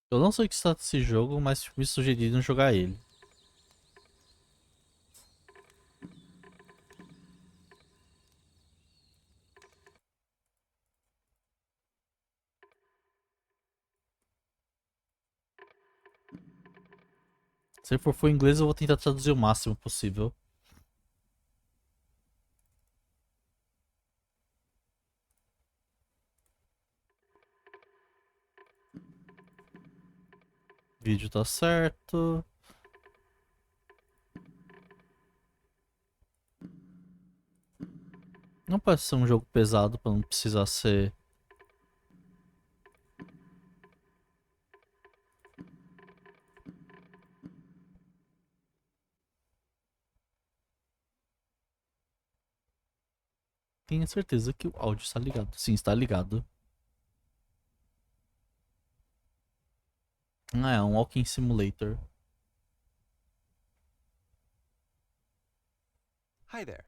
Eu não sei o que está desse jogo, mas me sugeriram jogar ele. Se for em inglês, eu vou tentar traduzir o máximo possível. Vídeo tá certo. Não parece ser um jogo pesado pra não precisar ser. Tenho certeza que o áudio está ligado. Sim, está ligado. Ah, é um Walking Simulator. Hi there.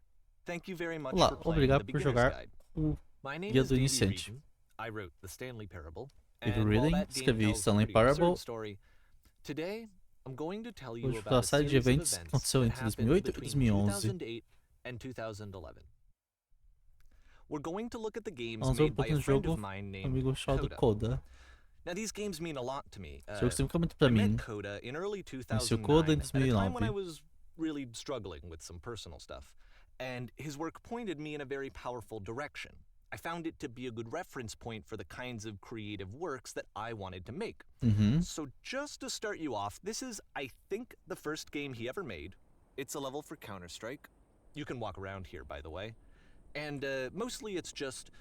Thank you very much Olá, for playing obrigado the por beginner's jogar guide. o My name Guia is do Davey Iniciante. Reason. I wrote the Stanley Parable, David and while Reading, that game escrevi tells a Stanley pretty absurd Parable. story, today I'm going to tell you Hoje foi about a a série de series of eventos que events aconteceu that entre happened 2008 e between 2011. 2008 and 2011. We're going to look at the games Vamos ver um made by a pouquinho do friend of jogo mine um named amigo chamado Coda. Koda. Now these games mean a lot to me. Esse jogo significa muito pra I met mim. Coda in early Conheci o Koda em 2009 at a time when I 2009. was really struggling with some personal stuff, and his work pointed me in a very powerful direction. I found it to be a good reference point for the kinds of creative works that I wanted to make. Uhum. So just to start you off, this is, I think, the first game he ever made. It's a level for Counter-Strike. You can walk around here, by the way. And mostly it's just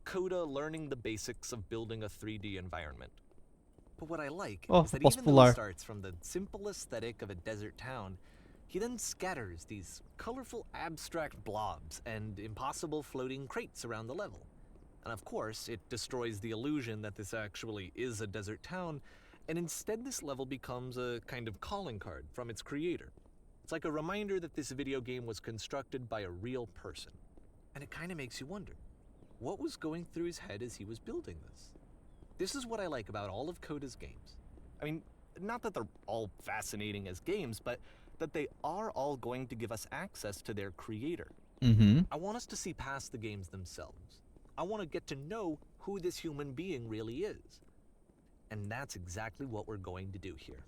Coda learning the basics of building a 3D environment. But what I like Oh, is eu that posso even though he pular. starts from the simple aesthetic of a desert town, he then scatters these colorful abstract blobs and impossible floating crates around the level. And of course, it destroys the illusion that this actually is a desert town, and instead this level becomes a kind of calling card from its creator. It's like a reminder that this video game was constructed by a real person. And it kind of makes you wonder, what was going through his head as he was building this? This is what I like about all of Coda's games. I mean, not that they're all fascinating as games, but that they are all going to give us access to their creator. Uhum. I want us to see past the games themselves. I want to get to know who this human being really is. And that's exactly what we're going to do here.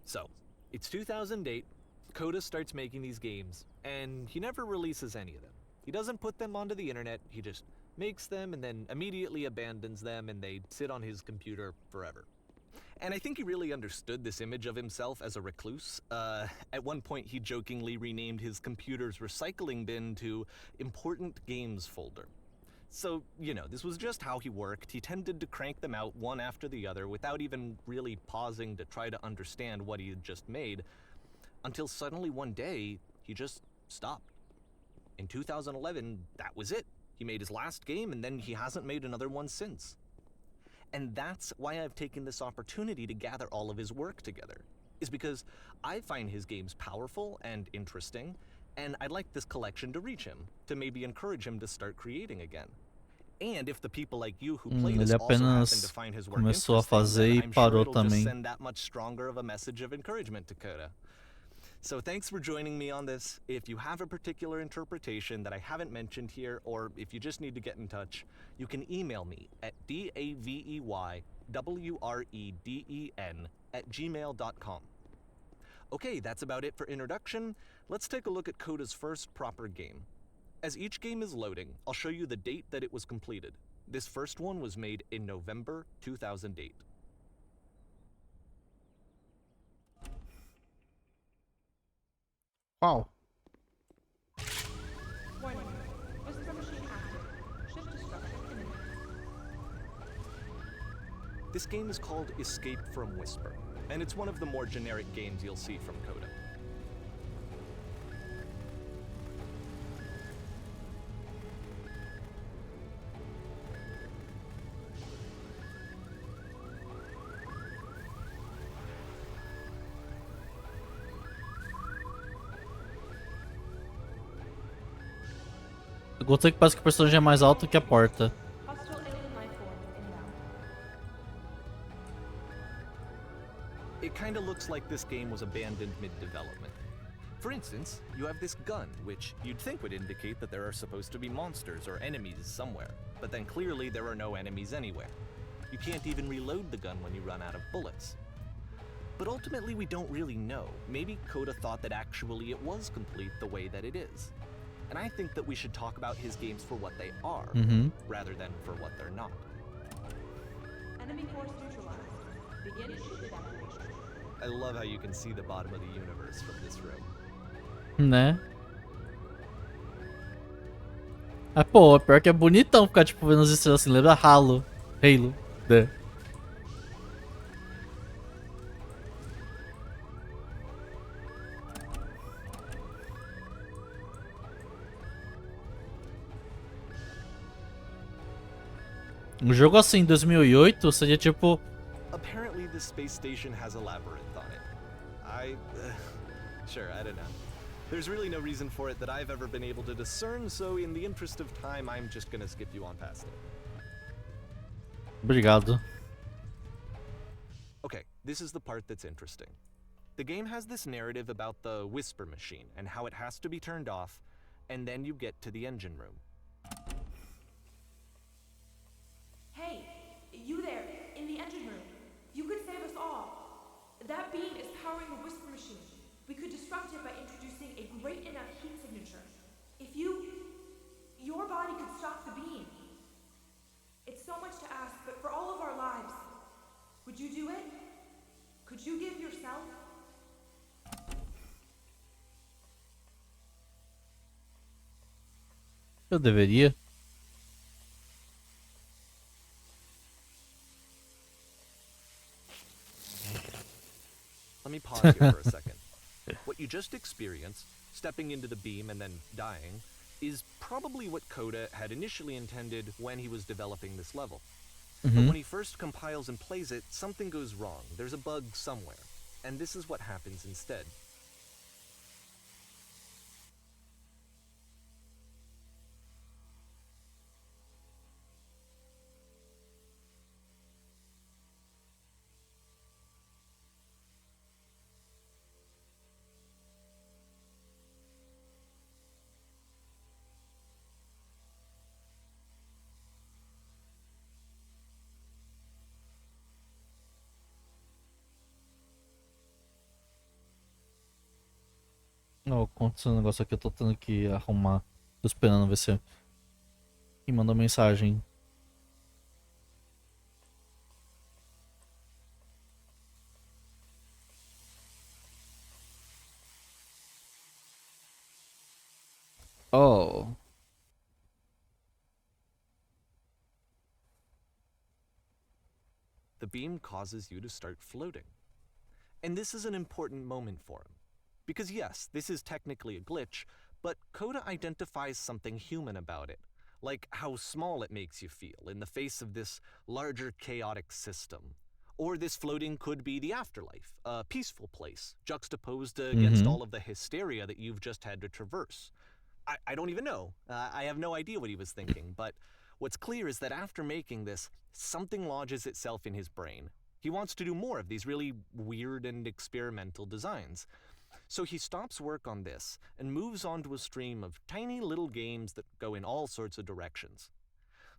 So, it's 2008, Coda starts making these games, and he never releases any of them. He doesn't put them onto the internet, he just makes them and then immediately abandons them, and they sit on his computer forever. And I think he really understood this image of himself as a recluse. At one point, he jokingly renamed his computer's recycling bin to Important Games Folder. So, you know, this was just how he worked. He tended to crank them out one after the other without even really pausing to try to understand what he had just made, until suddenly one day, he just stopped. In 2011, that was it. He made his last game, and then he hasn't made another one since. And that's why I've taken this opportunity to gather all of his work together, is because I find his games powerful and interesting, and I'd like this collection to reach him, to maybe encourage him to start creating again. And if the people like you who play Ele this also happen to apenas find his work começou a interesting, fazer then e I'm sure parou it'll just também. send that much stronger of a message of encouragement to Coda. So thanks for joining me on this. If you have a particular interpretation that I haven't mentioned here, or if you just need to get in touch, you can email me at daveyWreden@gmail.com. Okay, that's about it for introduction. Let's take a look at Coda's first proper game. As each game is loading, I'll show you the date that it was completed. This first one was made in November 2008. Uau. Warning. Whisper machine active. Shift destruction imminent. This game is called Escape from Whisper, and it's one of the more generic games you'll see from Coda. Eu gostei que parece que o personagem é mais alto que a porta. Hostile alien life form inbound. it kinda looks like this game was abandoned mid-development. For instance, you have this gun, which you'd think would indicate that there are supposed to be monsters or enemies somewhere, but then clearly there are no enemies anywhere. You can't even reload the gun when you run out of bullets. But ultimately we don't really know. Maybe Coda thought that actually it was complete the way that it is. And I think that we should talk about his games for what they are, rather than for what they're not. Enemy force neutralized. Begin ship evacuation. I love how you can see the bottom of the universe from this room. Né? Mas, pô, pior que é bonitão ficar, tipo, vendo as estrelas assim. Lembra Halo. Halo. Né? Um jogo assim, em 2008, seria tipo... Apparently this space station has a labyrinth on it. Sure, I don't know. There's really no reason for it that I've ever been able to discern, so in the interest of time, I'm just gonna skip you on past it. Obrigado. Okay, this is the part that's interesting. The game has this narrative about the whisper machine and how it has to be turned off, and then you get to the engine room. Hey, you there, in the engine room. You could save us all. That beam is powering the whisper machine. We could disrupt it by introducing a great enough heat signature. If your body could stop the beam. It's so much to ask, but for all of our lives, would you do it? Could you give yourself? Eu deveria. Let me pause here for a second. What you just experienced, stepping into the beam and then dying, is probably what Coda had initially intended when he was developing this level. But when he first compiles and plays it, something goes wrong. There's a bug somewhere. And this is what happens instead. Não, aconteceu um negócio aqui, eu tô tendo que arrumar. Tô esperando ver se... Quem mandou mensagem. Oh. The beam causes you to start floating. And this is an important moment for him. Because yes, this is technically a glitch, but Coda identifies something human about it. Like how small it makes you feel in the face of this larger chaotic system. Or this floating could be the afterlife, a peaceful place, juxtaposed against all of the hysteria that you've just had to traverse. I don't even know. I have no idea what he was thinking, but what's clear is that after making this, something lodges itself in his brain. He wants to do more of these really weird and experimental designs. So he stops work on this and moves on to a stream of tiny little games that go in all sorts of directions.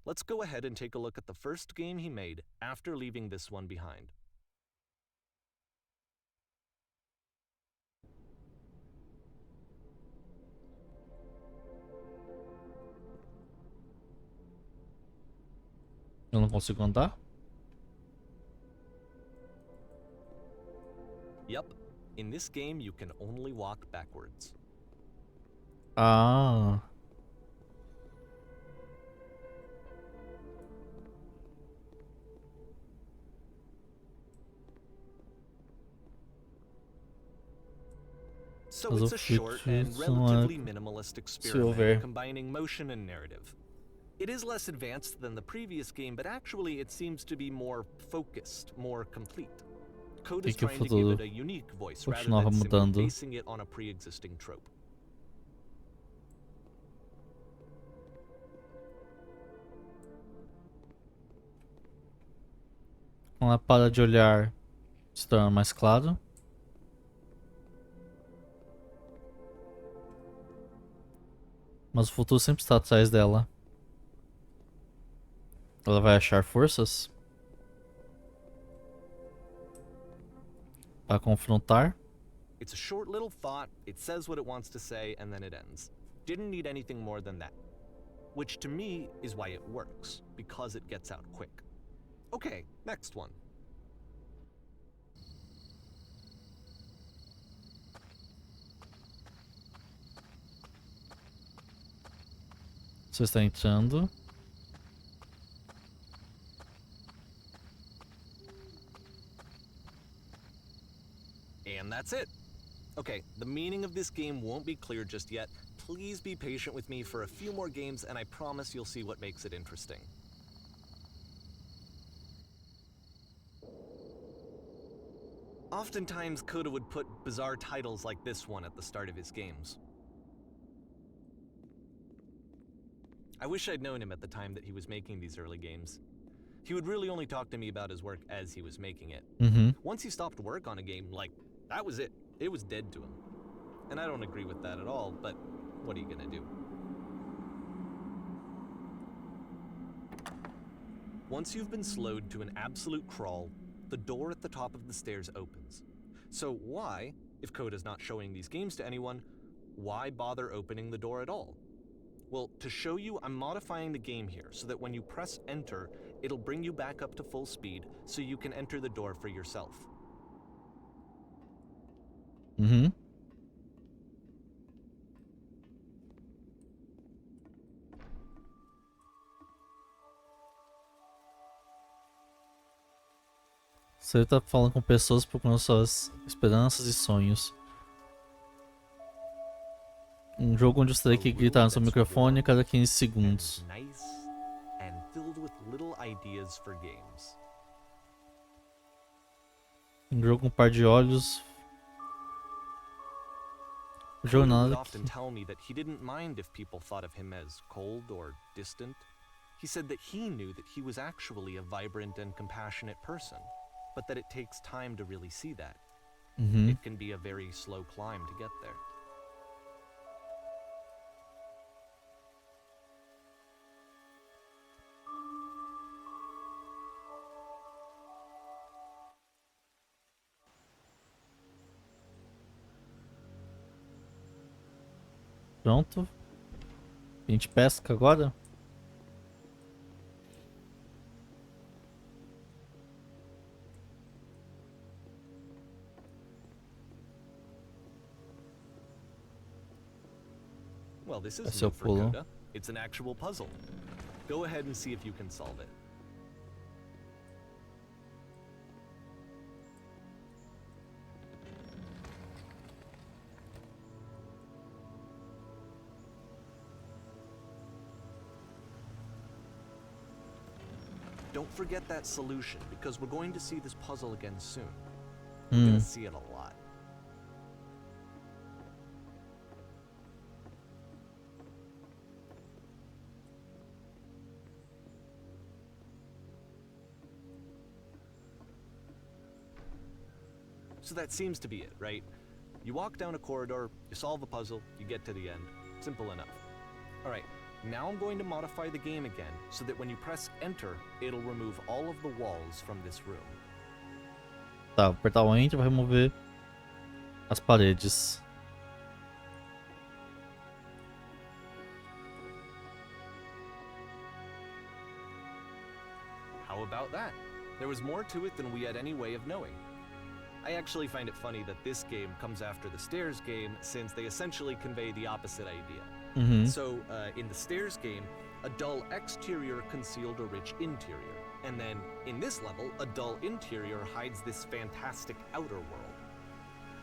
Let's go ahead and take a look at the first game he made after leaving this one behind. Eu não consigo andar? Yup, in this game you can only walk backwards. Ah. So it's a short and relatively minimalist experiment combining motion and narrative. It is less advanced than the previous game, but actually it seems to be more focused, more complete. Code is trying to give it a unique voice rather than simply basing it on a pre-existing trope. Ela para de olhar. Se torna mais claro. Mas o futuro sempre está atrás dela. Ela vai achar forças para confrontar. It's a short little thought, it says what it wants to say, and then it ends. Didn't need anything more than that. Which to me is why it works, because it gets out quick. Okay, next one. Você está entrando. And that's it. Okay, the meaning of this game won't be clear just yet. Please be patient with me for a few more games, and I promise you'll see what makes it interesting. Oftentimes, Coda would put bizarre titles like this one at the start of his games. I wish I'd known him at the time that he was making these early games. He would really only talk to me about his work as he was making it. Once he stopped work on a game, like, that was it. It was dead to him. And I don't agree with that at all, but what are you gonna do? Once you've been slowed to an absolute crawl, the door at the top of the stairs opens. So why, if Coda's not showing these games to anyone, why bother opening the door at all? Well, to show you, I'm modifying the game here so that when you press enter, it'll bring you back up to full speed so you can enter the door for yourself. Você tá falando com pessoas procurando suas esperanças e sonhos. Um jogo onde você terá que gritar no seu microfone a cada 15 segundos. Nice and filled with little ideas for games. Um jogo com um par de olhos. Coda would Jornada often tell me that he didn't mind if people thought of him as cold or distant. He said that he knew that he was actually a vibrant and compassionate person, but that it takes time to really see that. It can be a very slow climb to get there. Pronto. A gente pesca agora? Well, this is Esse é new o for pulo. Coda. It's an actual puzzle. Go ahead and see if you can solve it. Don't forget that solution, because we're going to see this puzzle again soon. We're gonna see it a lot. So that seems to be it, right? You walk down a corridor, you solve a puzzle, you get to the end. Simple enough. Alright, now I'm going to modify the game again so that when you press enter, it'll remove all of the walls from this room. Tá, apertar o enter vai remover as paredes. How about that? There was more to it than we had any way of knowing. I actually find it funny that this game comes after the stairs game since they essentially convey the opposite idea. So, in the stairs game, a dull exterior concealed a rich interior. And then, in this level, a dull interior hides this fantastic outer world.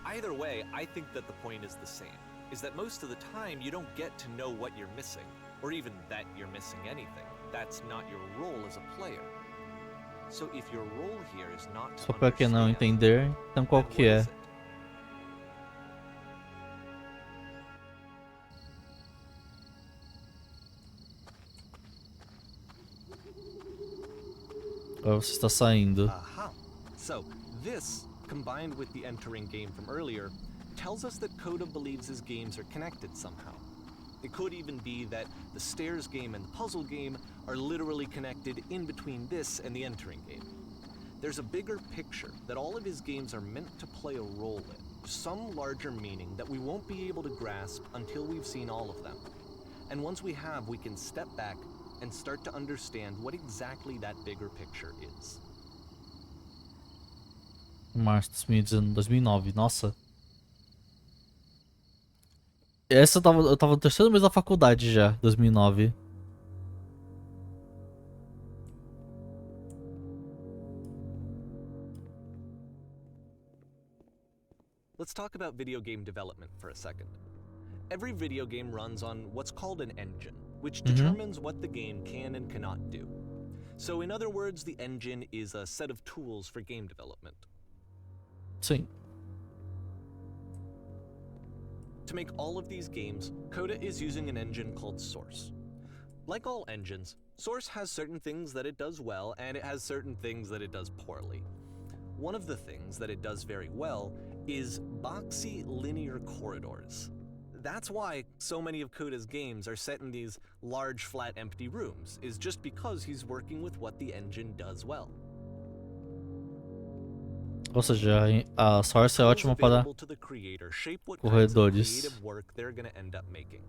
Either way, I think that the point is the same, is that most of the time you don't get to know what you're missing, or even that you're missing anything. That's not your role as a player. So if your role here is not to Só pra quem não understand, entender, então qual then que what é? is it? Agora você está saindo. Aha. So this combined with the entering game from earlier, tells us that Coda believes his games are connected somehow. It could even be that the stairs game and the puzzle game are literally connected in between this and the entering game. There's a bigger picture that all of his games are meant to play a role in, some larger meaning that we won't be able to grasp until we've seen all of them. And once we have, we can step back and start to understand what exactly that bigger picture is. Março de 2009, nossa. Essa eu tava no terceiro mês da faculdade já, 2009. Let's talk about video game development for a second. Every video game runs on what's called an engine, which determines what the game can and cannot do. So in other words, the engine is a set of tools for game development. Sim. To make all of these games, Coda is using an engine called Source. Like all engines, Source has certain things that it does well, and it has certain things that it does poorly. One of the things that it does very well is boxy linear corridors. That's why so many of Coda's games are set in these large, flat, empty rooms, is just because he's working with what the engine does well. Ou seja, a Source é ótima para To the creator shape what kinds of corredores. creative work they're going to end up making.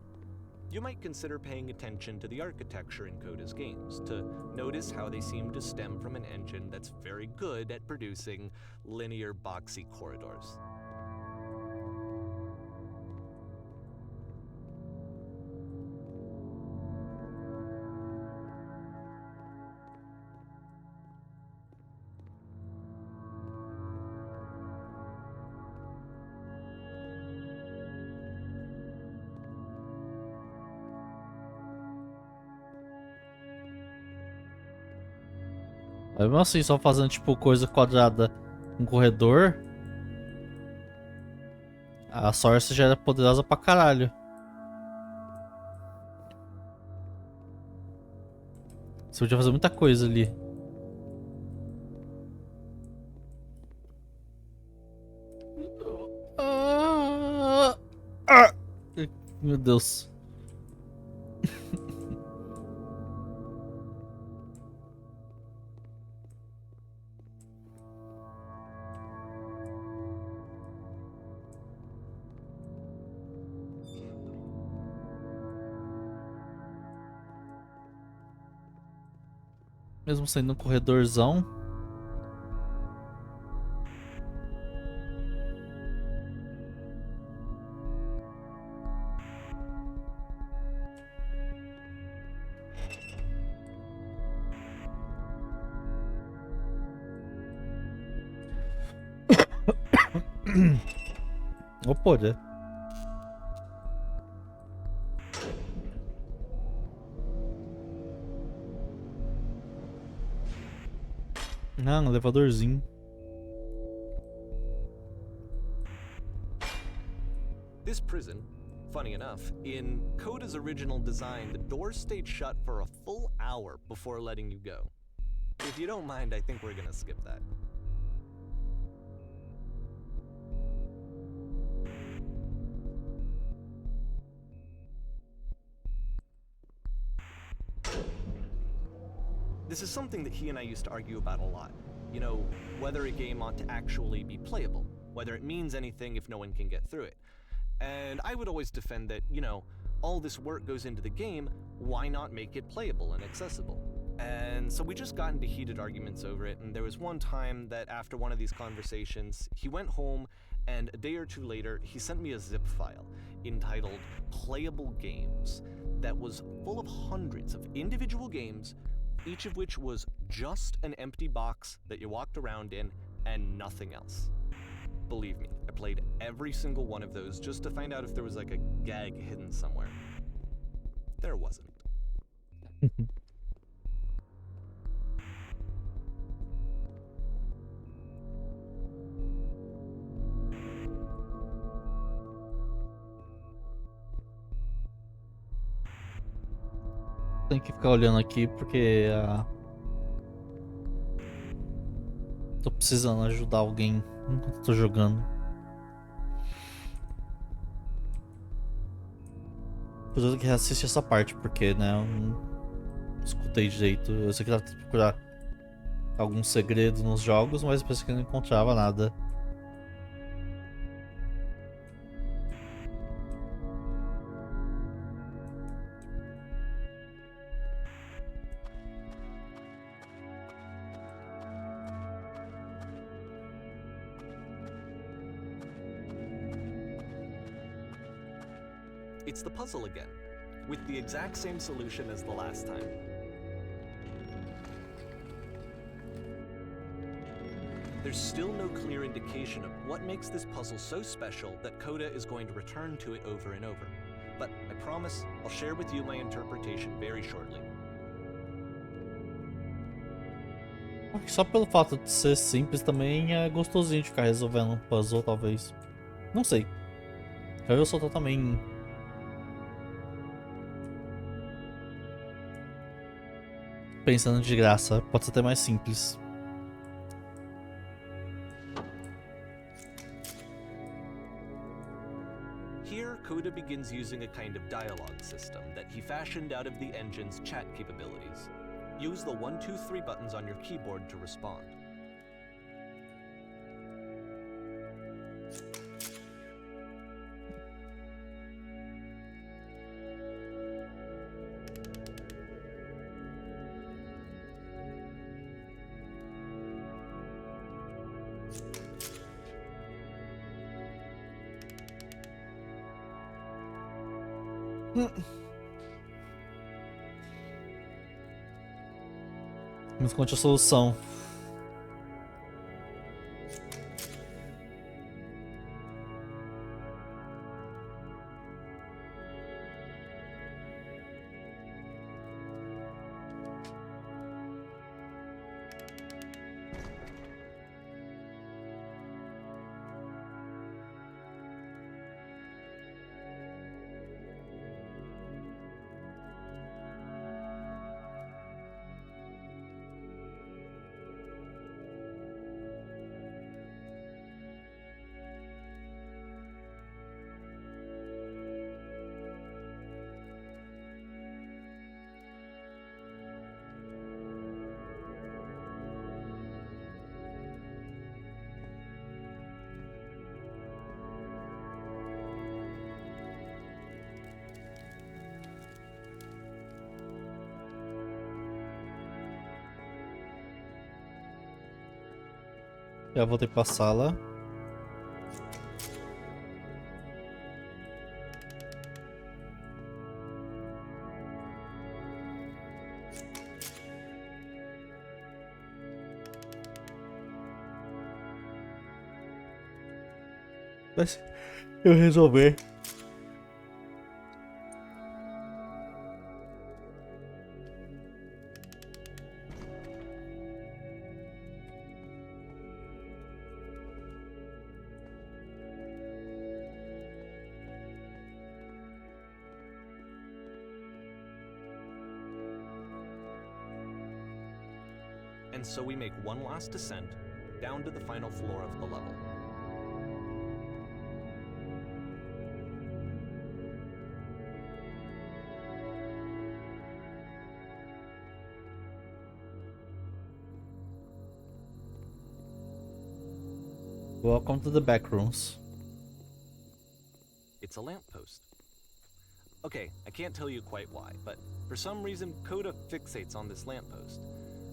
You might consider paying attention to the architecture in Coda's games to notice how they seem to stem from an engine that's very good at producing linear, boxy corridors. Mesmo assim, só fazendo tipo coisa quadrada com corredor, a Source já era poderosa pra caralho. Você podia fazer muita coisa ali. Meu Deus. Mesmo sendo um corredorzão. Vou poder. Ah, um elevadorzinho. This prison, funny enough, in Coda's original design, the doors stayed shut for a full hour before letting you go. If you don't mind, I think we're gonna skip that. This is something that he and I used to argue about a lot. You know, whether a game ought to actually be playable, whether it means anything if no one can get through it. And I would always defend that, you know, all this work goes into the game, why not make it playable and accessible? And so we just got into heated arguments over it, and there was one time that after one of these conversations, he went home, and a day or two later, he sent me a zip file entitled Playable Games that was full of hundreds of individual games, each of which was just an empty box that you walked around in and nothing else. Believe me, I played every single one of those just to find out if there was like a gag hidden somewhere. There wasn't. Tem que ficar olhando aqui porque precisando ajudar alguém enquanto eu tô jogando. Por isso que reassistir essa parte, porque, né, eu não escutei direito. Eu sei que tava tentando procurar algum segredo nos jogos, mas eu pensei que não encontrava nada. It's the puzzle again, with the exact same solution as the last time. There's still no clear indication of what makes this puzzle so special that Coda is going to return to it over and over. But I promise I'll share with you my interpretation very shortly. Só pelo fato de ser simples também é gostosinho de ficar resolvendo um puzzle, talvez. Não sei. Eu só tô também pensando de graça. Pode ser até mais simples. Here, Coda begins using a kind of dialogue system that he fashioned out of the engine's chat capabilities. Use the 1, 2, 3 buttons on your keyboard to respond. Mas conte a solução. Já voltei pra sala. Mas eu resolver. And so we make one last descent down to the final floor of the level. Welcome to the backrooms. It's a lamppost. Okay, I can't tell you quite why, but for some reason Coda fixates on this lamppost.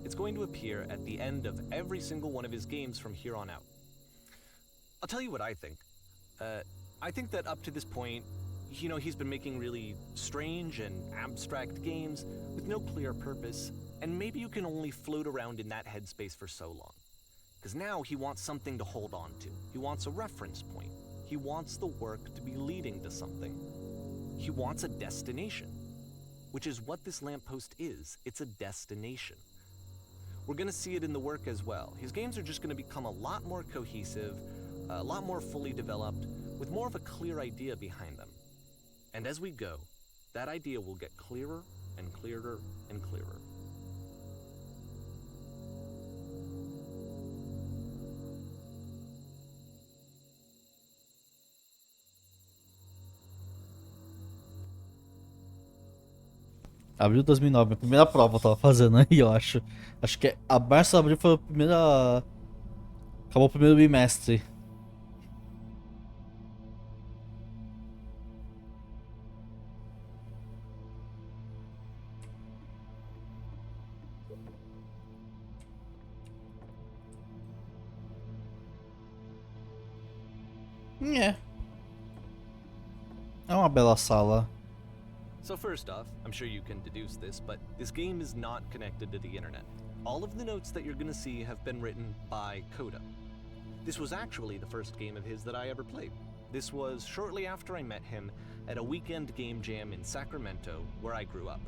It's going to appear at the end of every single one of his games from here on out. I'll tell you what I think. I think that up to this point, he's been making really strange and abstract games with no clear purpose, and maybe you can only float around in that headspace for so long. Because now he wants something to hold on to. He wants a reference point. He wants the work to be leading to something. He wants a destination, which is what this lamppost is. It's a destination. We're going to see it in the work as well. His games are just going to become a lot more cohesive, a lot more fully developed, with more of a clear idea behind them. And as we go, that idea will get clearer and clearer and clearer. Abril de 2009, minha primeira prova eu tava fazendo aí, eu acho. Acho que a março abril foi a primeira. Acabou o primeiro bimestre. É. É uma bela sala. So first off, I'm sure you can deduce this, but this game is not connected to the internet. All of the notes that you're gonna see have been written by Coda. This was actually the first game of his that I ever played. This was shortly after I met him at a weekend game jam in Sacramento, where I grew up.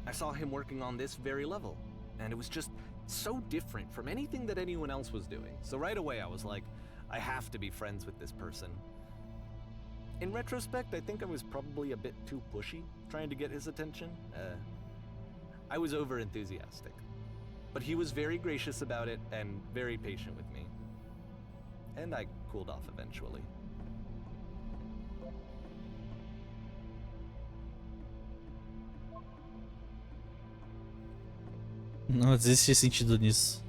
I saw him working on this very level, and it was just so different from anything that anyone else was doing. So right away I was like, I have to be friends with this person. In retrospect, I think I was probably a bit too pushy, trying to get his attention. I was over-enthusiastic. But he was very gracious about it and very patient with me. And I cooled off eventually. Não existe sentido nisso.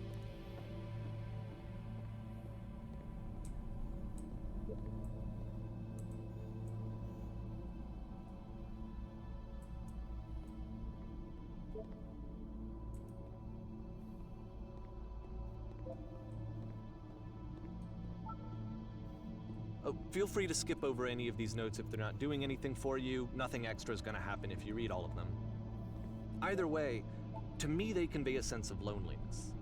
Oh, feel free to skip over any of these notes if they're not doing anything for you. Nothing extra is gonna happen if you read all of them. Either way, to me they convey a sense of loneliness.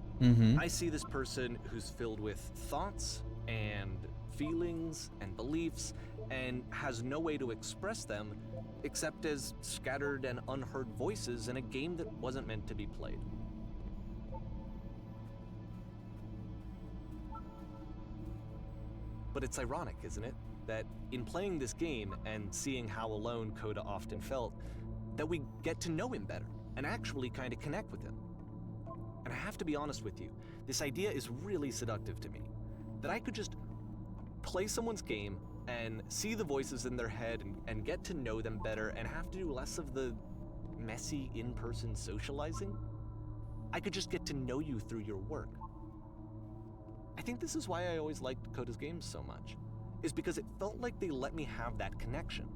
I see this person who's filled with thoughts and feelings and beliefs and has no way to express them except as scattered and unheard voices in a game that wasn't meant to be played. But it's ironic, isn't it? That in playing this game and seeing how alone Coda often felt, that we get to know him better and actually kind of connect with him. And I have to be honest with you, this idea is really seductive to me. That I could just play someone's game and see the voices in their head and get to know them better and have to do less of the messy in-person socializing. I could just get to know you through your work. I think this is why I always liked Coda's games so much, is because it felt like they let me have that connection.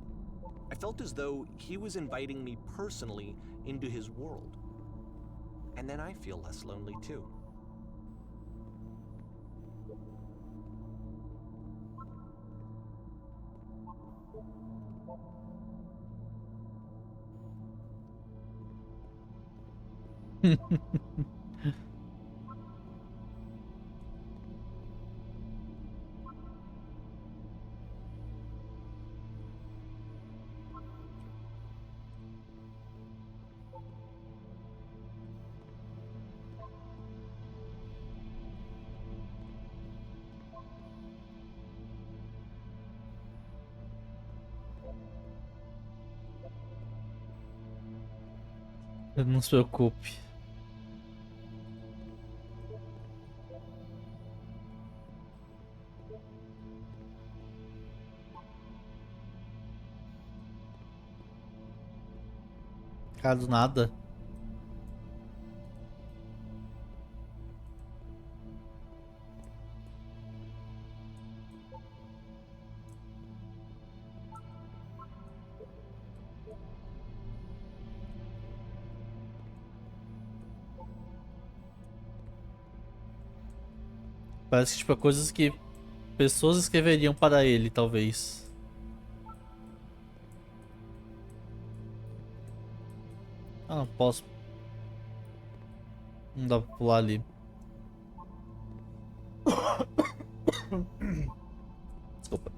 I felt as though he was inviting me personally into his world. And then I feel less lonely too. Não se preocupe. Cara, do nada. Parece que tipo, é coisas que pessoas escreveriam para ele, talvez. Ah, não posso. Não dá pra pular ali. Desculpa.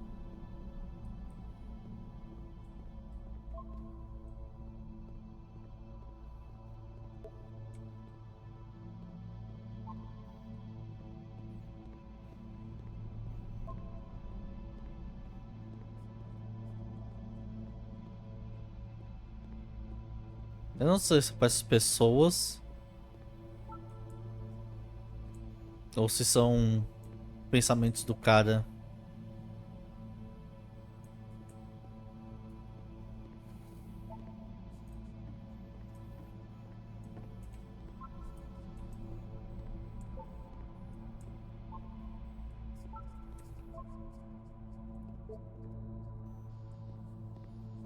Eu não sei se parece pessoas ou se são pensamentos do cara.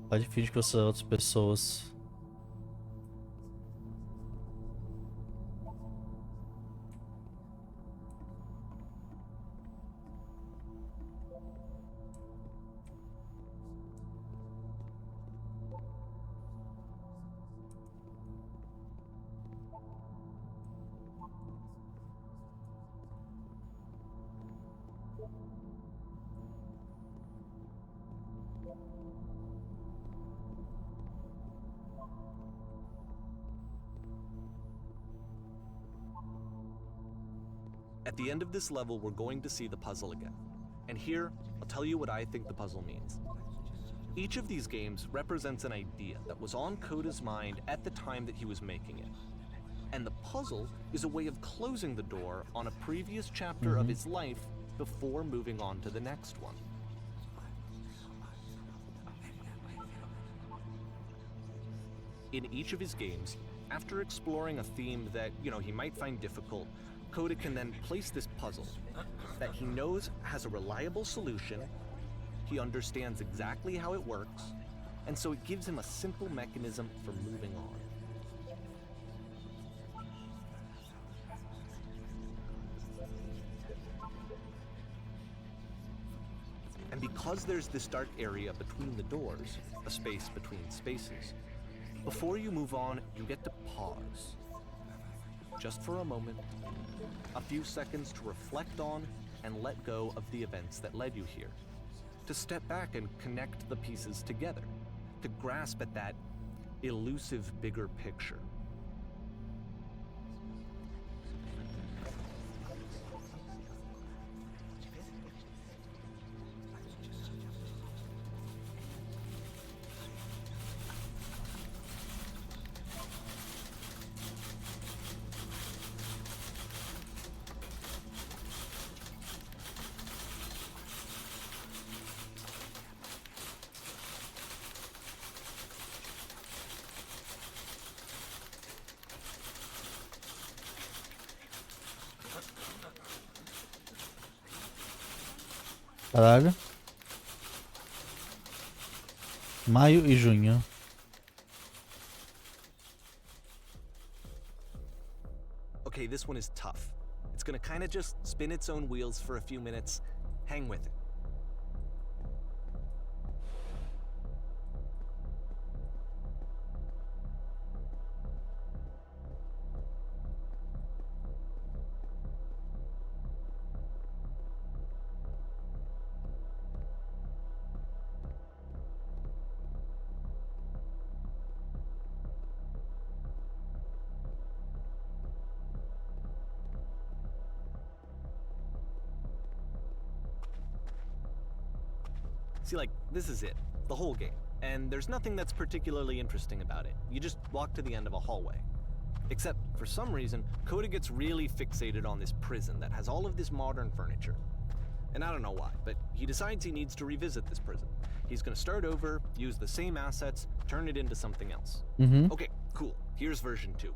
Pode fingir que você são outras pessoas. At the end of this level, we're going to see the puzzle again. And here, I'll tell you what I think the puzzle means. Each of these games represents an idea that was on Coda's mind at the time that he was making it. And the puzzle is a way of closing the door on a previous chapter of his life before moving on to the next one. In each of his games, after exploring a theme that, he might find difficult, Coda can then place this puzzle that he knows has a reliable solution, he understands exactly how it works, and so it gives him a simple mechanism for moving on. And because there's this dark area between the doors, a space between spaces, before you move on, you get to pause. Just for a moment, a few seconds to reflect on and let go of the events that led you here. To step back and connect the pieces together. To grasp at that elusive bigger picture. Caralho. Maio e junho. Okay, this one is tough. It's gonna kinda just spin its own wheels for a few minutes. Hang with it. See, this is it. The whole game. And there's nothing that's particularly interesting about it. You just walk to the end of a hallway. Except, for some reason, Coda gets really fixated on this prison that has all of this modern furniture. And I don't know why, but he decides he needs to revisit this prison. He's gonna start over, use the same assets, turn it into something else. Okay, cool. Here's version 2.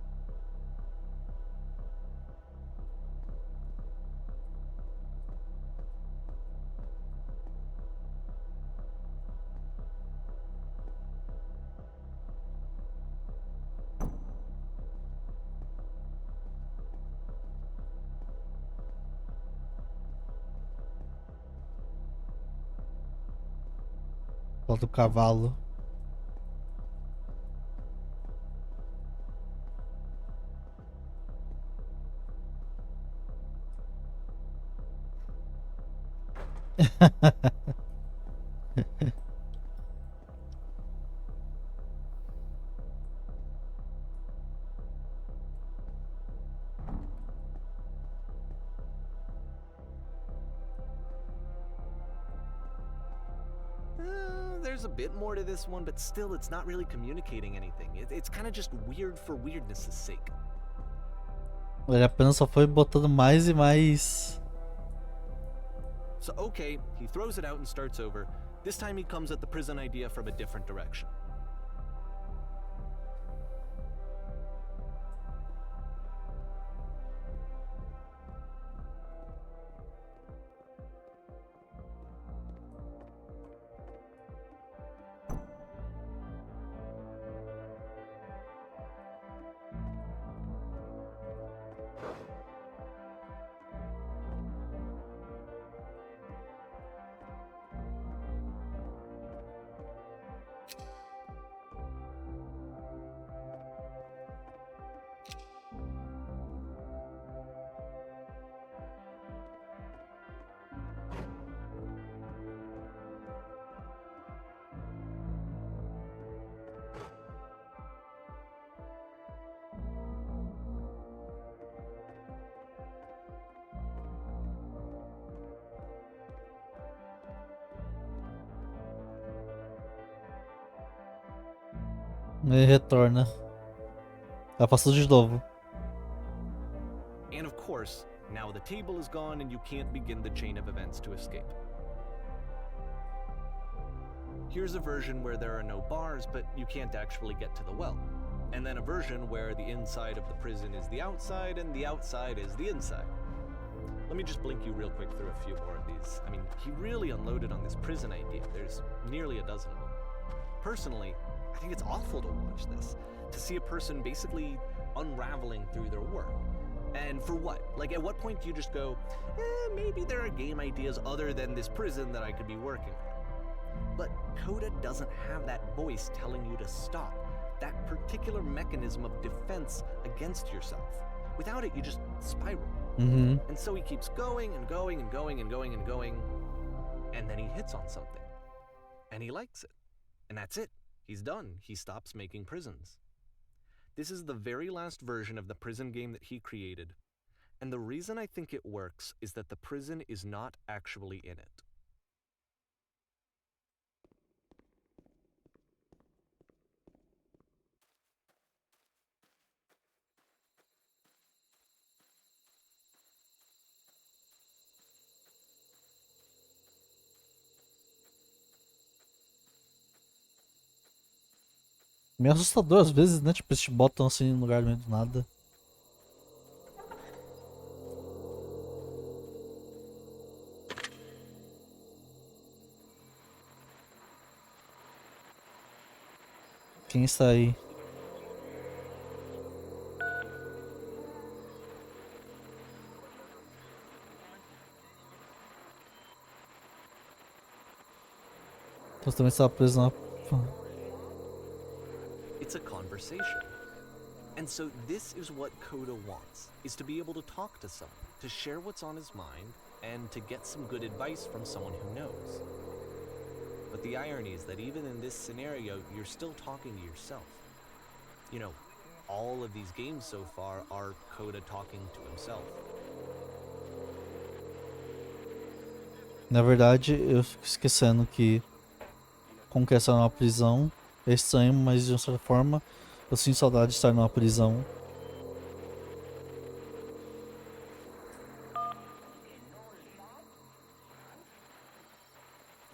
Falta o cavalo. There's a bit more to this one, but still it's not really communicating anything. It's kind of just weird for weirdness' sake. Ele apenas só foi botando mais e mais. So okay, he throws it out and starts over. This time he comes at the prison idea from a different direction. Ele retorna. Ela passou de novo. And of course, now the table is gone and you can't begin the chain of events to escape. Here's a version where there are no bars, but you can't actually get to the well. And then a version where the inside of the prison is the outside and the outside is the inside. Let me just blink you real quick through a few more of these. I mean, he really unloaded on this prison idea. There's nearly a dozen of them. Personally, I think it's awful to watch this, to see a person basically unraveling through their work. And for what? Like, at what point do you just go, maybe there are game ideas other than this prison that I could be working on? But Coda doesn't have that voice telling you to stop, that particular mechanism of defense against yourself. Without it, you just spiral. Uhum. And so he keeps going and going and going and going and going, and then he hits on something. And he likes it. And that's it. He's done. He stops making prisons. This is the very last version of the prison game that he created. And the reason I think it works is that the prison is not actually in it. Meio assustador às vezes, né? Tipo, eles te botam assim no lugar no meio do nada. Quem está aí? Você também estava preso na. It's a conversation. And so this is what Coda wants, is to be able to talk to someone, to share what's on his mind, and to get some good advice from someone who knows. But the irony is that even in this scenario, you're still talking to yourself. You know, all of these games so far are Coda talking to himself. Na verdade, eu fico esquecendo que, como que é estar numa prisão, é estranho, mas de uma certa forma eu sinto saudade de estar numa prisão.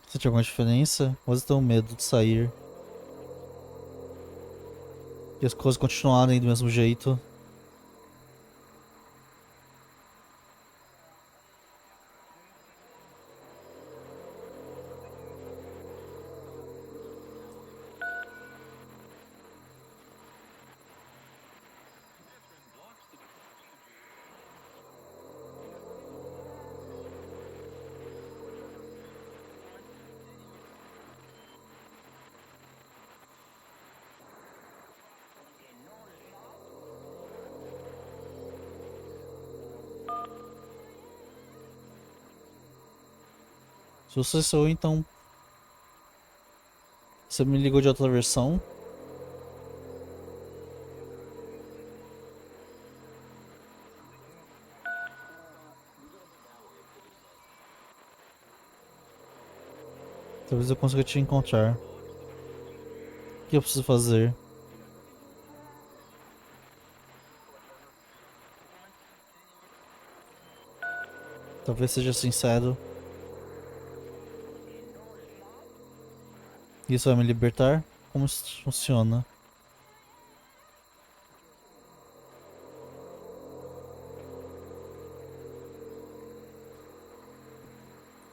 Se tinha alguma diferença, mas eu tenho medo de sair e as coisas continuarem do mesmo jeito. Se você sou, então você me ligou de outra versão. Talvez eu consiga te encontrar. O que eu preciso fazer? Talvez seja sincero. Isso vai me libertar? Como isso funciona?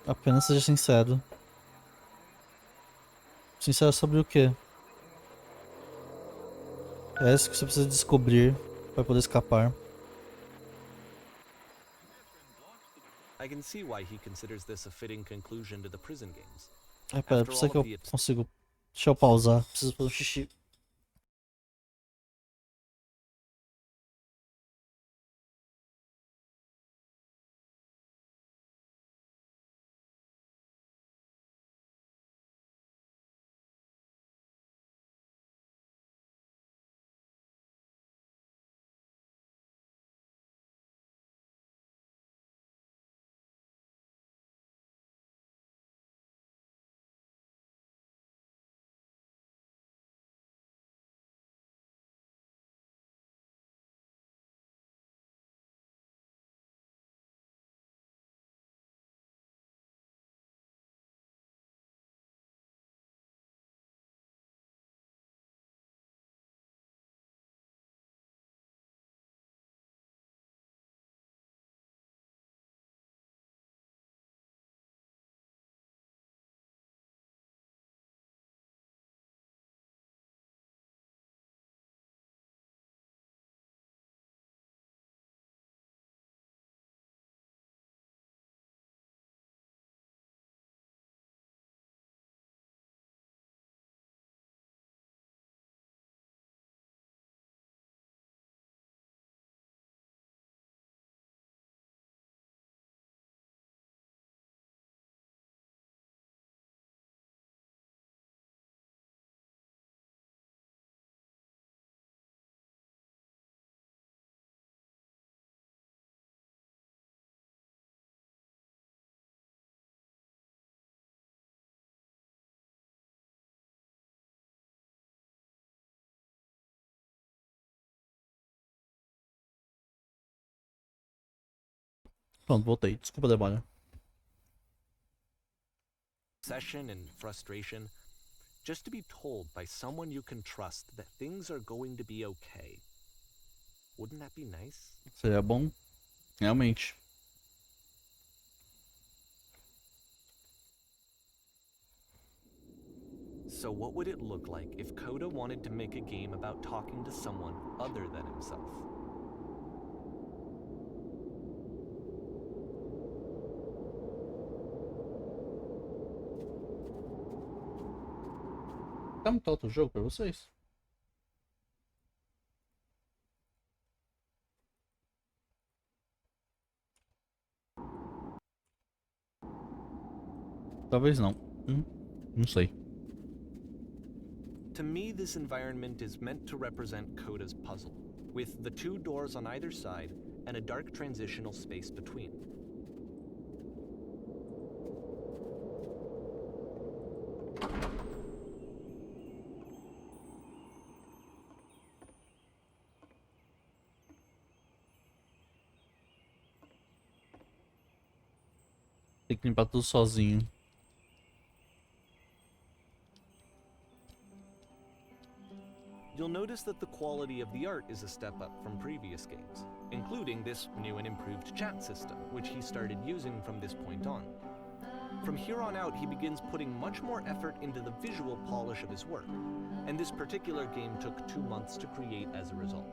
Apenas seja sincero. Sincero sobre o quê? É isso que você precisa descobrir para poder escapar. I can see why he considers this a fitting conclusion to the prison games. Pera, precisa que eu consigo. Deixa eu pausar. Preciso fazer um xixi. Pronto, voltei. Desculpa, demora. Obsession and frustration, just to be told by someone you can trust that things are going to be okay. Wouldn't that be nice? Seria bom? Realmente. So what would it look like if Coda wanted to make a game about talking to someone other than himself? Tá muito alto o jogo pra vocês? Talvez não. Não sei. To me, this environment is meant to represent Coda's puzzle, with the two doors on either side and a dark transitional space between. Tem que limpar tudo sozinho. You'll notice that the quality of the art is a step up from previous games, including this new and improved chat system, which he started using from this point on. From here on out, he begins putting much more effort into the visual polish of his work, and this particular game took 2 months to create as a result.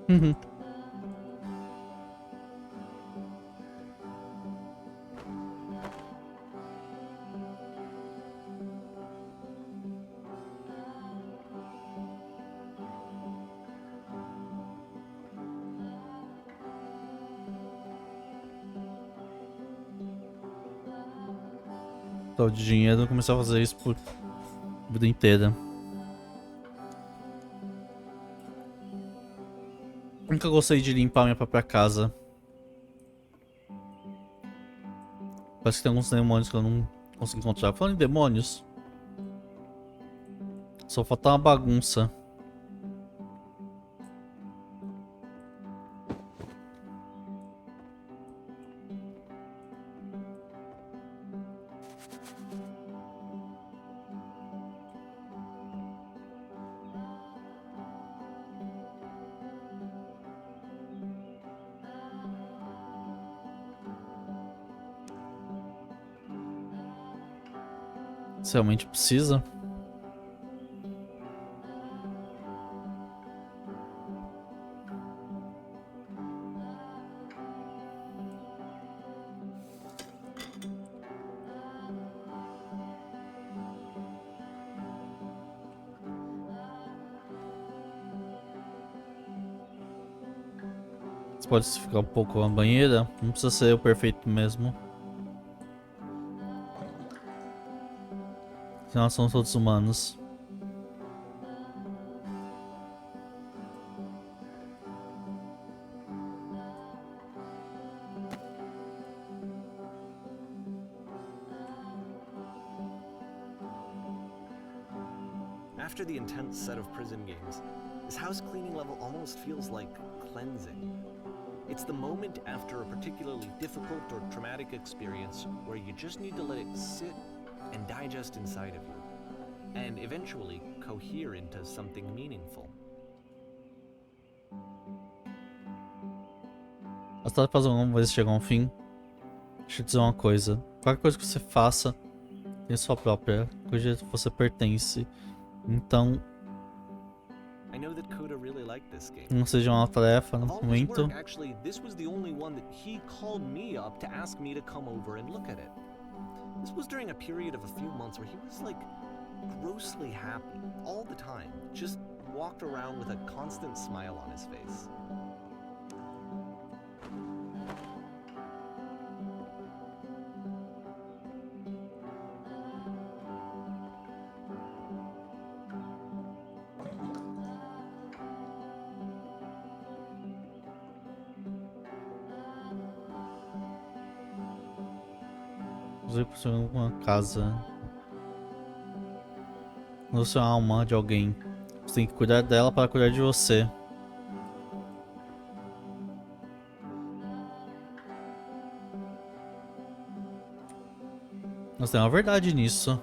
Uhum. Tô de dinheiro, começar a fazer isso por vida inteira. Nunca gostei de limpar minha própria casa. Parece que tem alguns demônios que eu não consigo encontrar. Falando em demônios, só falta uma bagunça. Se realmente precisa. Você pode ficar um pouco na banheira. Não precisa ser o perfeito mesmo. Senão somos todos humanos. After the intense set of prison games, this house cleaning level almost feels like cleansing. It's the moment after a particularly difficult or traumatic experience where you just need to let it sit and digest inside of you, and eventually cohere into something meaningful. As tarefas vão vezes chegam ao fim. Deixa eu dizer uma coisa. Qualquer coisa que você faça tem sua própria. Coisa que você pertence. Então, I know that Coda really liked this game. não seja uma tarefa no Of all his momento. work, actually, this was the only one that he called me up to ask me to come over and look at it. This was during a period of a few months where he was like grossly happy all the time, just walked around with a constant smile on his face. Usei por ser uma casa. Você é a alma de alguém. Você tem que cuidar dela para cuidar de você. Mas tem uma verdade nisso.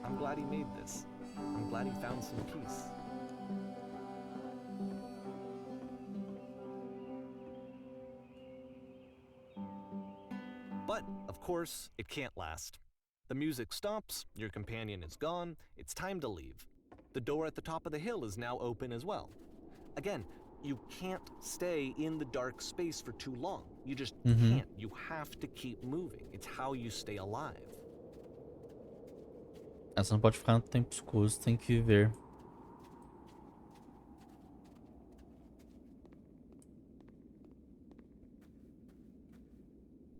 I'm glad he made this. I'm glad he found some peace. But, of course, it can't last. The music stops, your companion is gone, it's time to leave. The door at the top of the hill is now open as well. Again, you can't stay in the dark space for too long. You just can't. You have to keep moving. It's how you stay alive. Você não pode ficar no tempo escuro, você tem que viver.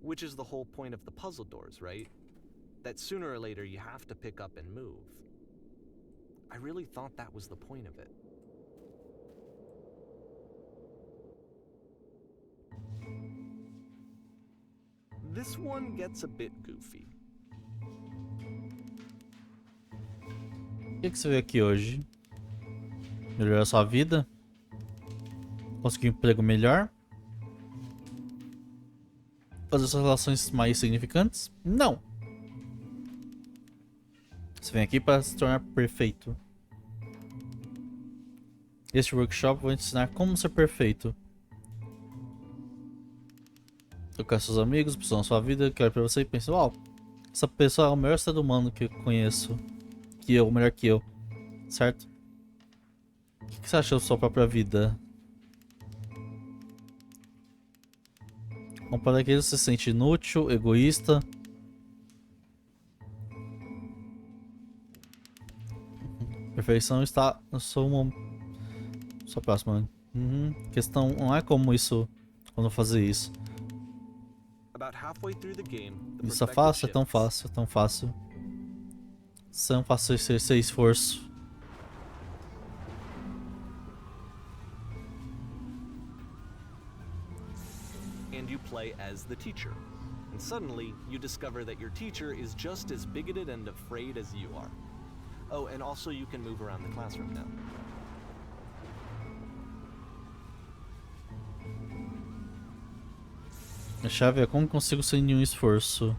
Which is the whole point of the puzzle doors, right? That sooner or later you have to pick up and move. I really thought that was the point of it. This one gets a bit goofy. O que você veio aqui hoje? Melhorar a sua vida? Conseguir um emprego melhor? Fazer suas relações mais significantes? Não! Você vem aqui para se tornar perfeito. Este workshop vai te ensinar como ser perfeito. Tocar seus amigos, pessoas na sua vida, que olha pra você e pensa, uau, essa pessoa é o melhor ser humano que eu conheço. Que eu, melhor que eu. Certo? O que você acha da sua própria vida? Comparado àquele que você se sente inútil, egoísta. Perfeição está na sua próxima. Questão não é como isso, quando fazer isso. About halfway through the game, the Isso é perspective fácil, é tão shifts. fácil, é tão fácil. Isso é um fácil esse esforço. And you play as the teacher. And suddenly, you discover that your teacher is just as bigoted and afraid as you are. Oh, and also you can move around the classroom now. A chave é como consigo sem nenhum esforço.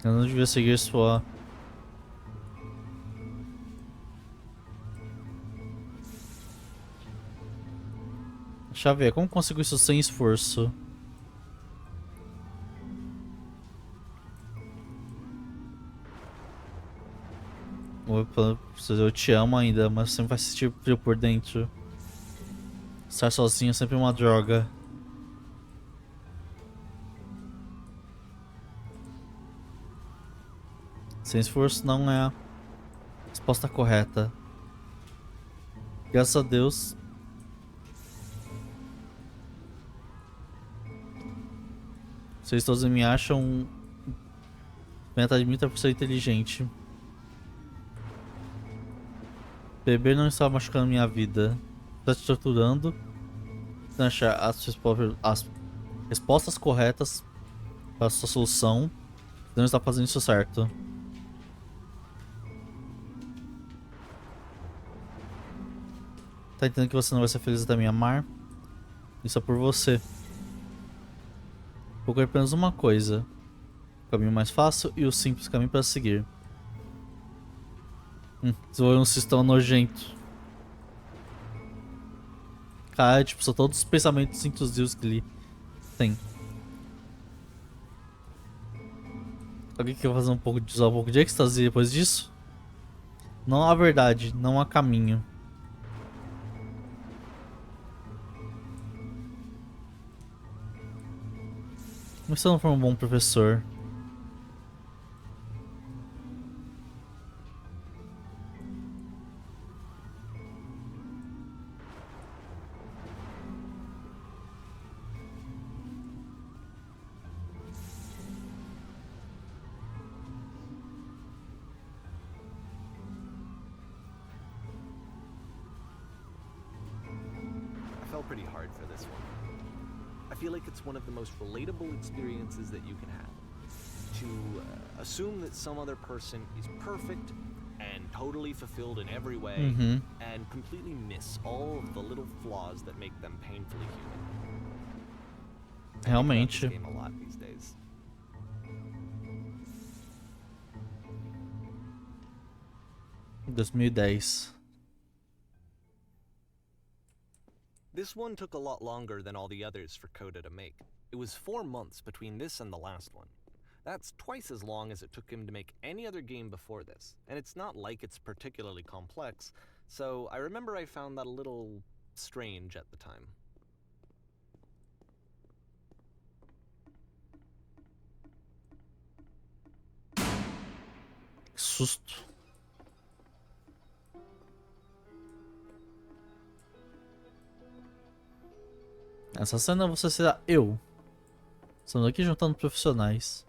Eu não devia seguir sua... A chave é como consigo isso sem esforço. Opa, eu te amo ainda, mas sempre vai sentir frio por dentro. Estar sozinho é sempre uma droga. Sem esforço não é a resposta correta. Graças a Deus. Vocês todos me acham metade de mim tá por ser inteligente. Beber não está machucando minha vida. Está te torturando. Tentando achar as respostas corretas para a sua solução. Você não está fazendo isso certo. Tá entendendo que você não vai ser feliz até me amar? Isso é por você. Procure apenas uma coisa. O caminho mais fácil e o simples caminho para seguir. Desenvolver um sistema nojento. Cara, tipo, são todos os pensamentos intrusivos que ele tem. Alguém quer fazer usar um pouco de êxtase depois disso? Não há verdade, não há caminho. Mas você não for um bom professor. pretty hard for this one. I feel like it's one of the most relatable experiences that you can have. To assume that some other person is perfect and totally fulfilled in every way, and completely miss all of the little flaws that make them painfully human. Realmente. I think about this game a lot these days. 2010. This one took a lot longer than all the others for Coda to make. It was 4 months between this and the last one. That's twice as long as it took him to make any other game before this, and it's not like it's particularly complex, so I remember I found that a little strange at the time. Que susto. Essa cena você será eu. Estamos aqui juntando profissionais.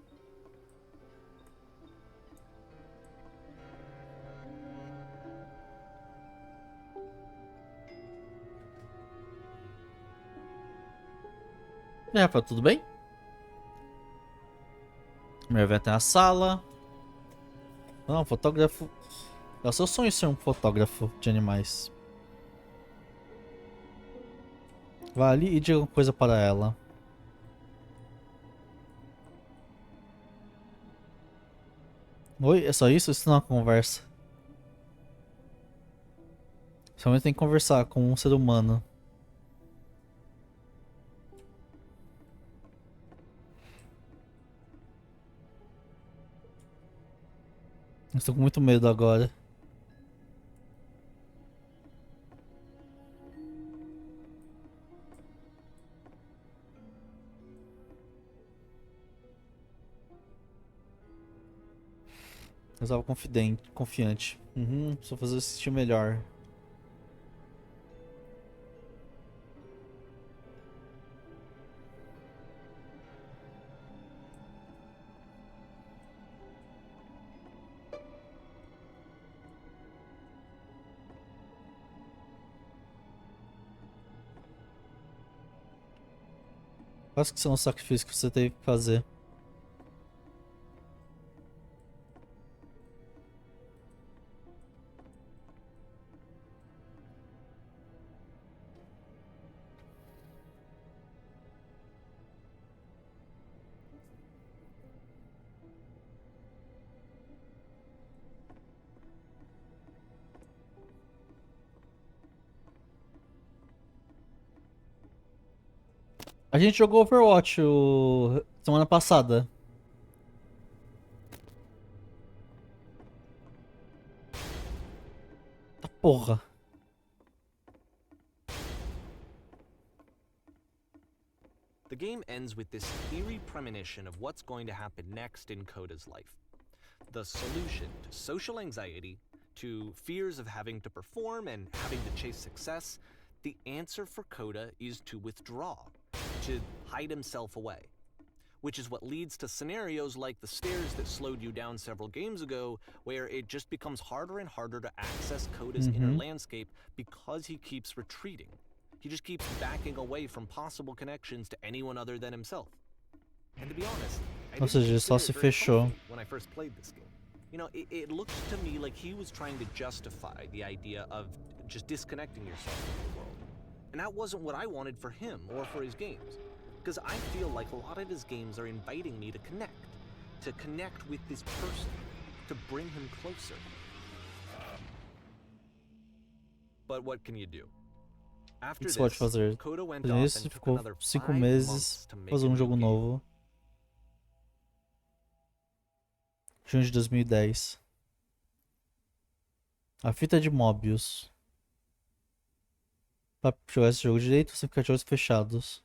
E aí, Rafael, tudo bem? Meu evento é a sala. Não, fotógrafo. É o seu sonho ser um fotógrafo de animais. Vá ali e diga uma coisa para ela. Oi, é só isso? Isso não é uma conversa. Somente tem que conversar com um ser humano. Estou com muito medo agora. Eu estava confiante. Preciso fazer eu sentir melhor. Quais que são os sacrifícios que você teve que fazer? A gente jogou Overwatch semana passada. Tá porra. The game ends with this eerie premonition of what's going to happen next in Coda's life. The solution to social anxiety, to fears of having to perform and having to chase success, the answer for Coda is to withdraw, to hide himself away. Which is what leads to scenarios like the stairs that slowed you down several games ago, where it just becomes harder and harder to access Coda's inner landscape because he keeps retreating. He just keeps backing away from possible connections to anyone other than himself. And to be honest, I Ou seja, ele só se fechou. when I first played this game. You know, it looked to me like he was trying to justify the idea of just disconnecting yourself from the world. And that wasn't what I wanted for him or for his games. Because I feel like a lot of his games are inviting me to connect with this person, to bring him closer. But what can you do? O After que você pode this, fazer? Coda went Por off isso, and took ficou another 5 5 meses months to make fazer a um new jogo game. novo. Junho de 2010. A fita de Mobius. Pra jogar esse jogo direito, você fica de olhos fechados.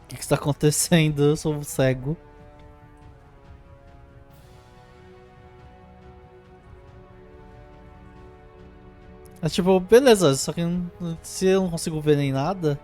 O que está acontecendo? Eu sou cego. É tipo, beleza, só que se eu não consigo ver nem nada.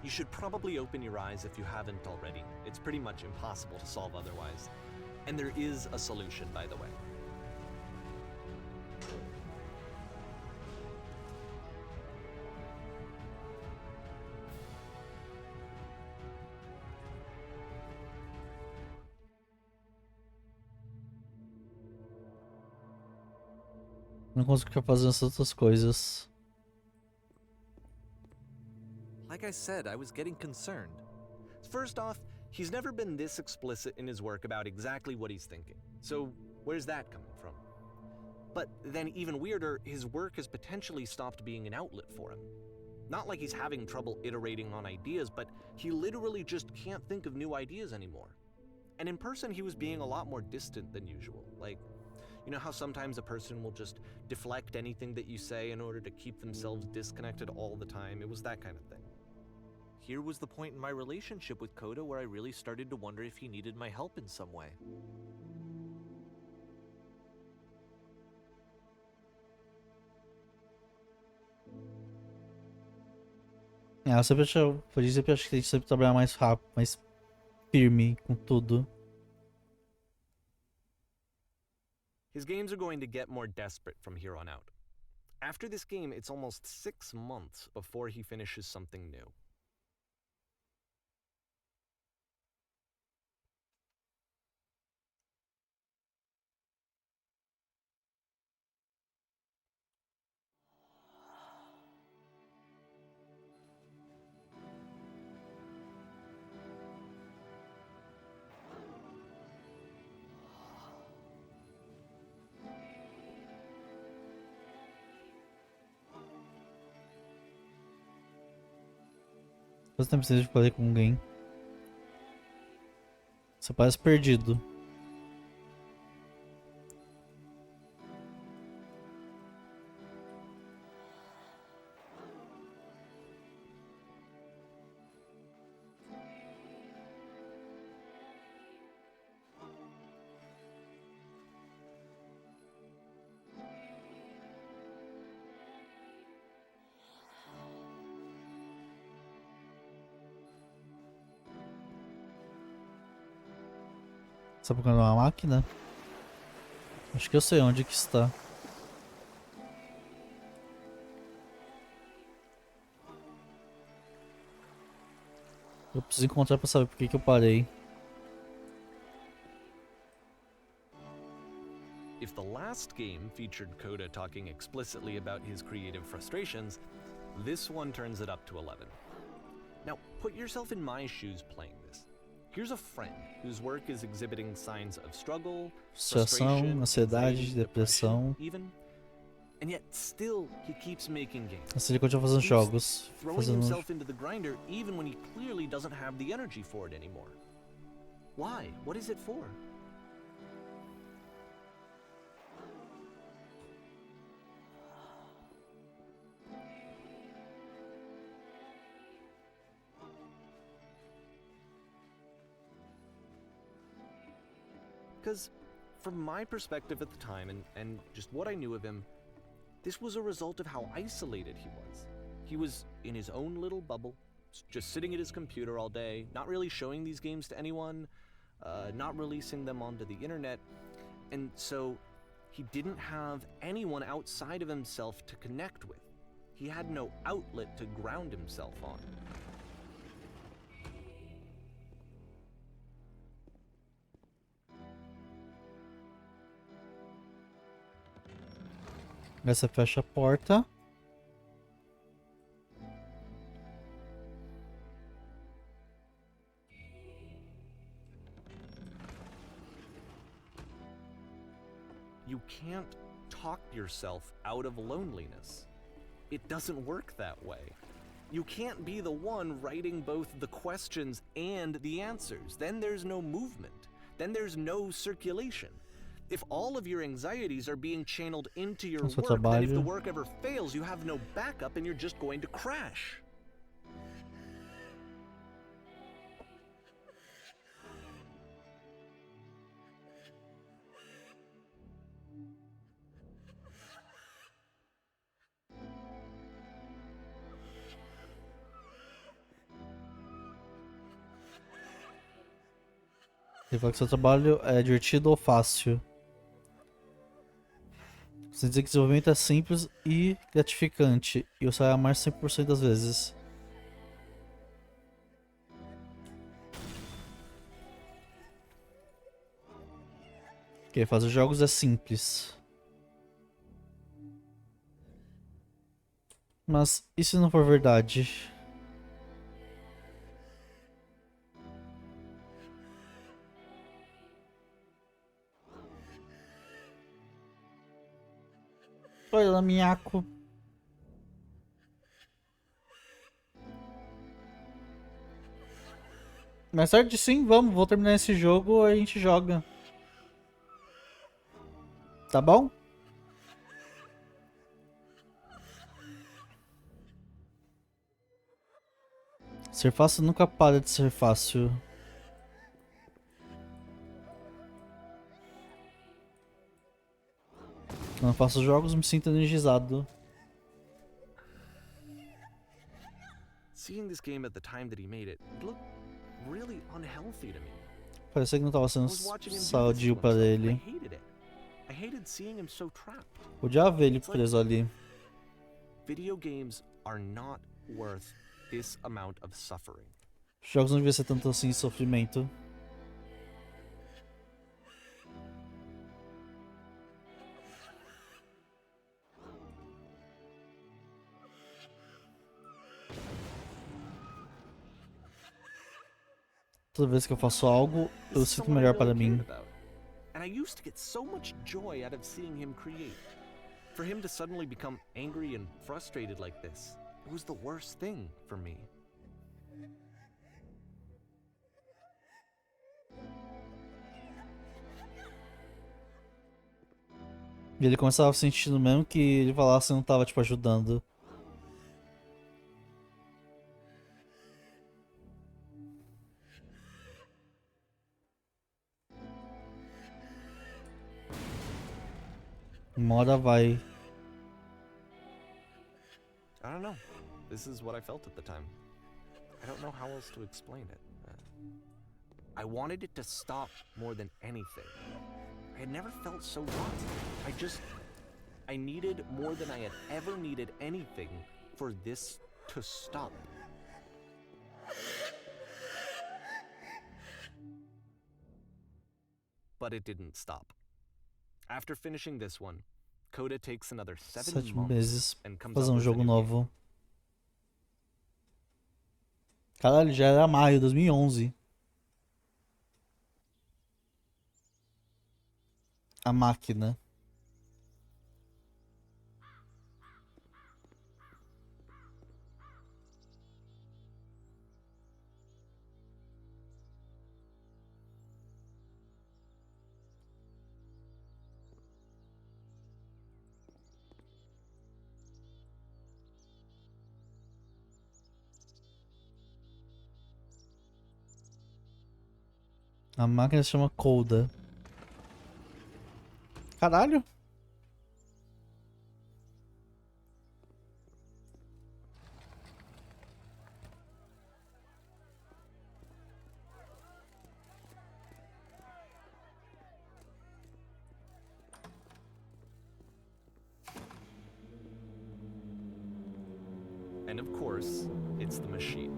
You should probably open your eyes if you haven't already. It's pretty much impossible to solve otherwise. And there is a solution, by the way. Não consigo ficar fazendo essas outras coisas. Like I said, I was getting concerned. First off, he's never been this explicit in his work about exactly what he's thinking. So, where's that coming from? But then, even weirder, his work has potentially stopped being an outlet for him. Not like he's having trouble iterating on ideas, but he literally just can't think of new ideas anymore. And in person, he was being a lot more distant than usual. Like, you know how sometimes a person will just deflect anything that you say in order to keep themselves disconnected all the time? It was that kind of thing. Here was the point in my relationship with Coda where I really started to wonder if he needed my help in some way. Eu sempre acho, por isso eu acho que tem que sempre trabalhar mais rápido, mais firme com tudo. His games are going to get more desperate from here on out. After this game, it's almost 6 months before he finishes something new. Você não precisa de falar com alguém. Você parece perdido. Está procurando uma máquina? Acho que eu sei onde que está. Eu preciso encontrar para saber por que eu parei. If the last game featured Coda talking explicitly about his creative frustrations, this one turns it up to 11. Now, put yourself in my shoes playing this. Here's a friend whose work is exhibiting signs of struggle, Frustração, ansiedade, depressão. even, and yet still he keeps making games. Assim ele continua fazendo jogos. Throwing himself into the grinder even when he clearly doesn't have the energy for it anymore. Why? What is it for? Because from my perspective at the time and just what I knew of him, this was a result of how isolated he was. He was in his own little bubble, just sitting at his computer all day, not really showing these games to anyone, not releasing them onto the internet, and so he didn't have anyone outside of himself to connect with. He had no outlet to ground himself on. Essa fecha a porta. You can't talk yourself out of loneliness. It doesn't work that way. You can't be the one writing both the questions and the answers. Then there's no movement. Then there's no circulation. If all of your anxieties are being channeled into your work, then if the work ever fails, you have no backup and you're just going to crash. Ele fala que seu trabalho é divertido ou fácil. Você dizer que o desenvolvimento é simples e gratificante. E você vai amar 100% das vezes. Ok, fazer jogos é simples. Mas e se não for verdade? Olha, minhaco. Mais tarde sim, vamos. Vou terminar esse jogo e a gente joga. Tá bom? Ser fácil nunca para de ser fácil. Quando eu faço jogos, me sinto energizado. Seeing this game at the time that he made it looked really unhealthy to me. Parecia que não tava I sendo was watching him do this sadio to para himself, and I ele. hated it. I hated seeing him so trapped. Odiava ver ele preso ali. Video games are not worth this amount of suffering. Os jogos não deviam ser tanto assim sofrimento. Toda vez que eu faço algo, eu This is sinto someone I melhor really para mim. cared about. And I used to get so much joy out of seeing him create. For him to suddenly become angry and frustrated like this, it was the worst thing for me. E ele começava sentindo mesmo que ele falasse não tava, tipo, ajudando. Uma hora vai. I don't know. This is what I felt at the time. I don't know how else to explain it. I wanted it to stop more than anything. I had never felt so rotten. I needed more than I had ever needed anything for this to stop. But it didn't stop. After finishing this one, Coda takes another 7 7 months meses and pra comes fazer out um with a jogo new game. novo. Caralho, já era maio de 2011. A máquina. A máquina se chama Coda. Caralho. And of course, it's the machine.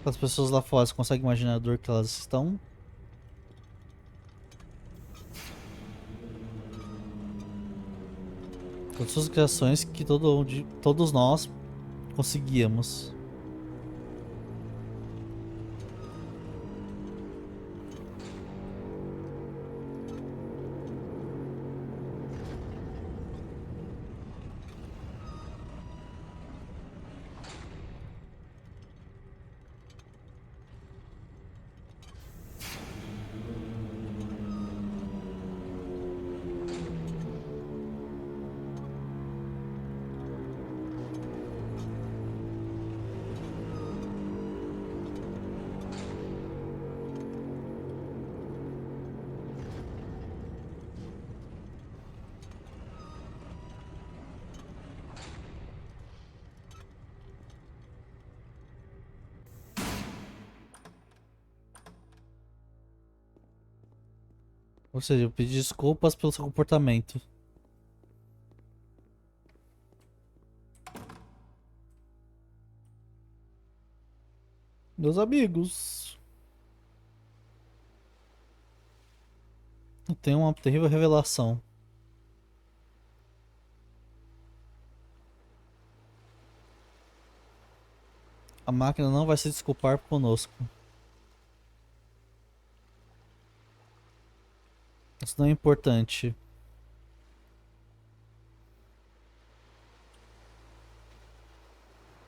As pessoas lá fora, você consegue imaginar a dor que elas estão? Todas as criações que todos nós conseguíamos. Ou seja, eu pedi desculpas pelo seu comportamento. Meus amigos, eu tenho uma terrível revelação. A máquina não vai se desculpar conosco. Isso não é importante.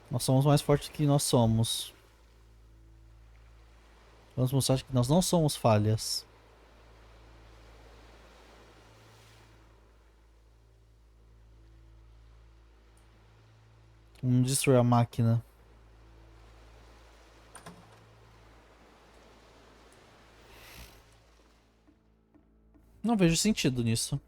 Nós somos mais fortes do que nós somos. Vamos mostrar que nós não somos falhas. Vamos destruir a máquina. Não vejo sentido nisso.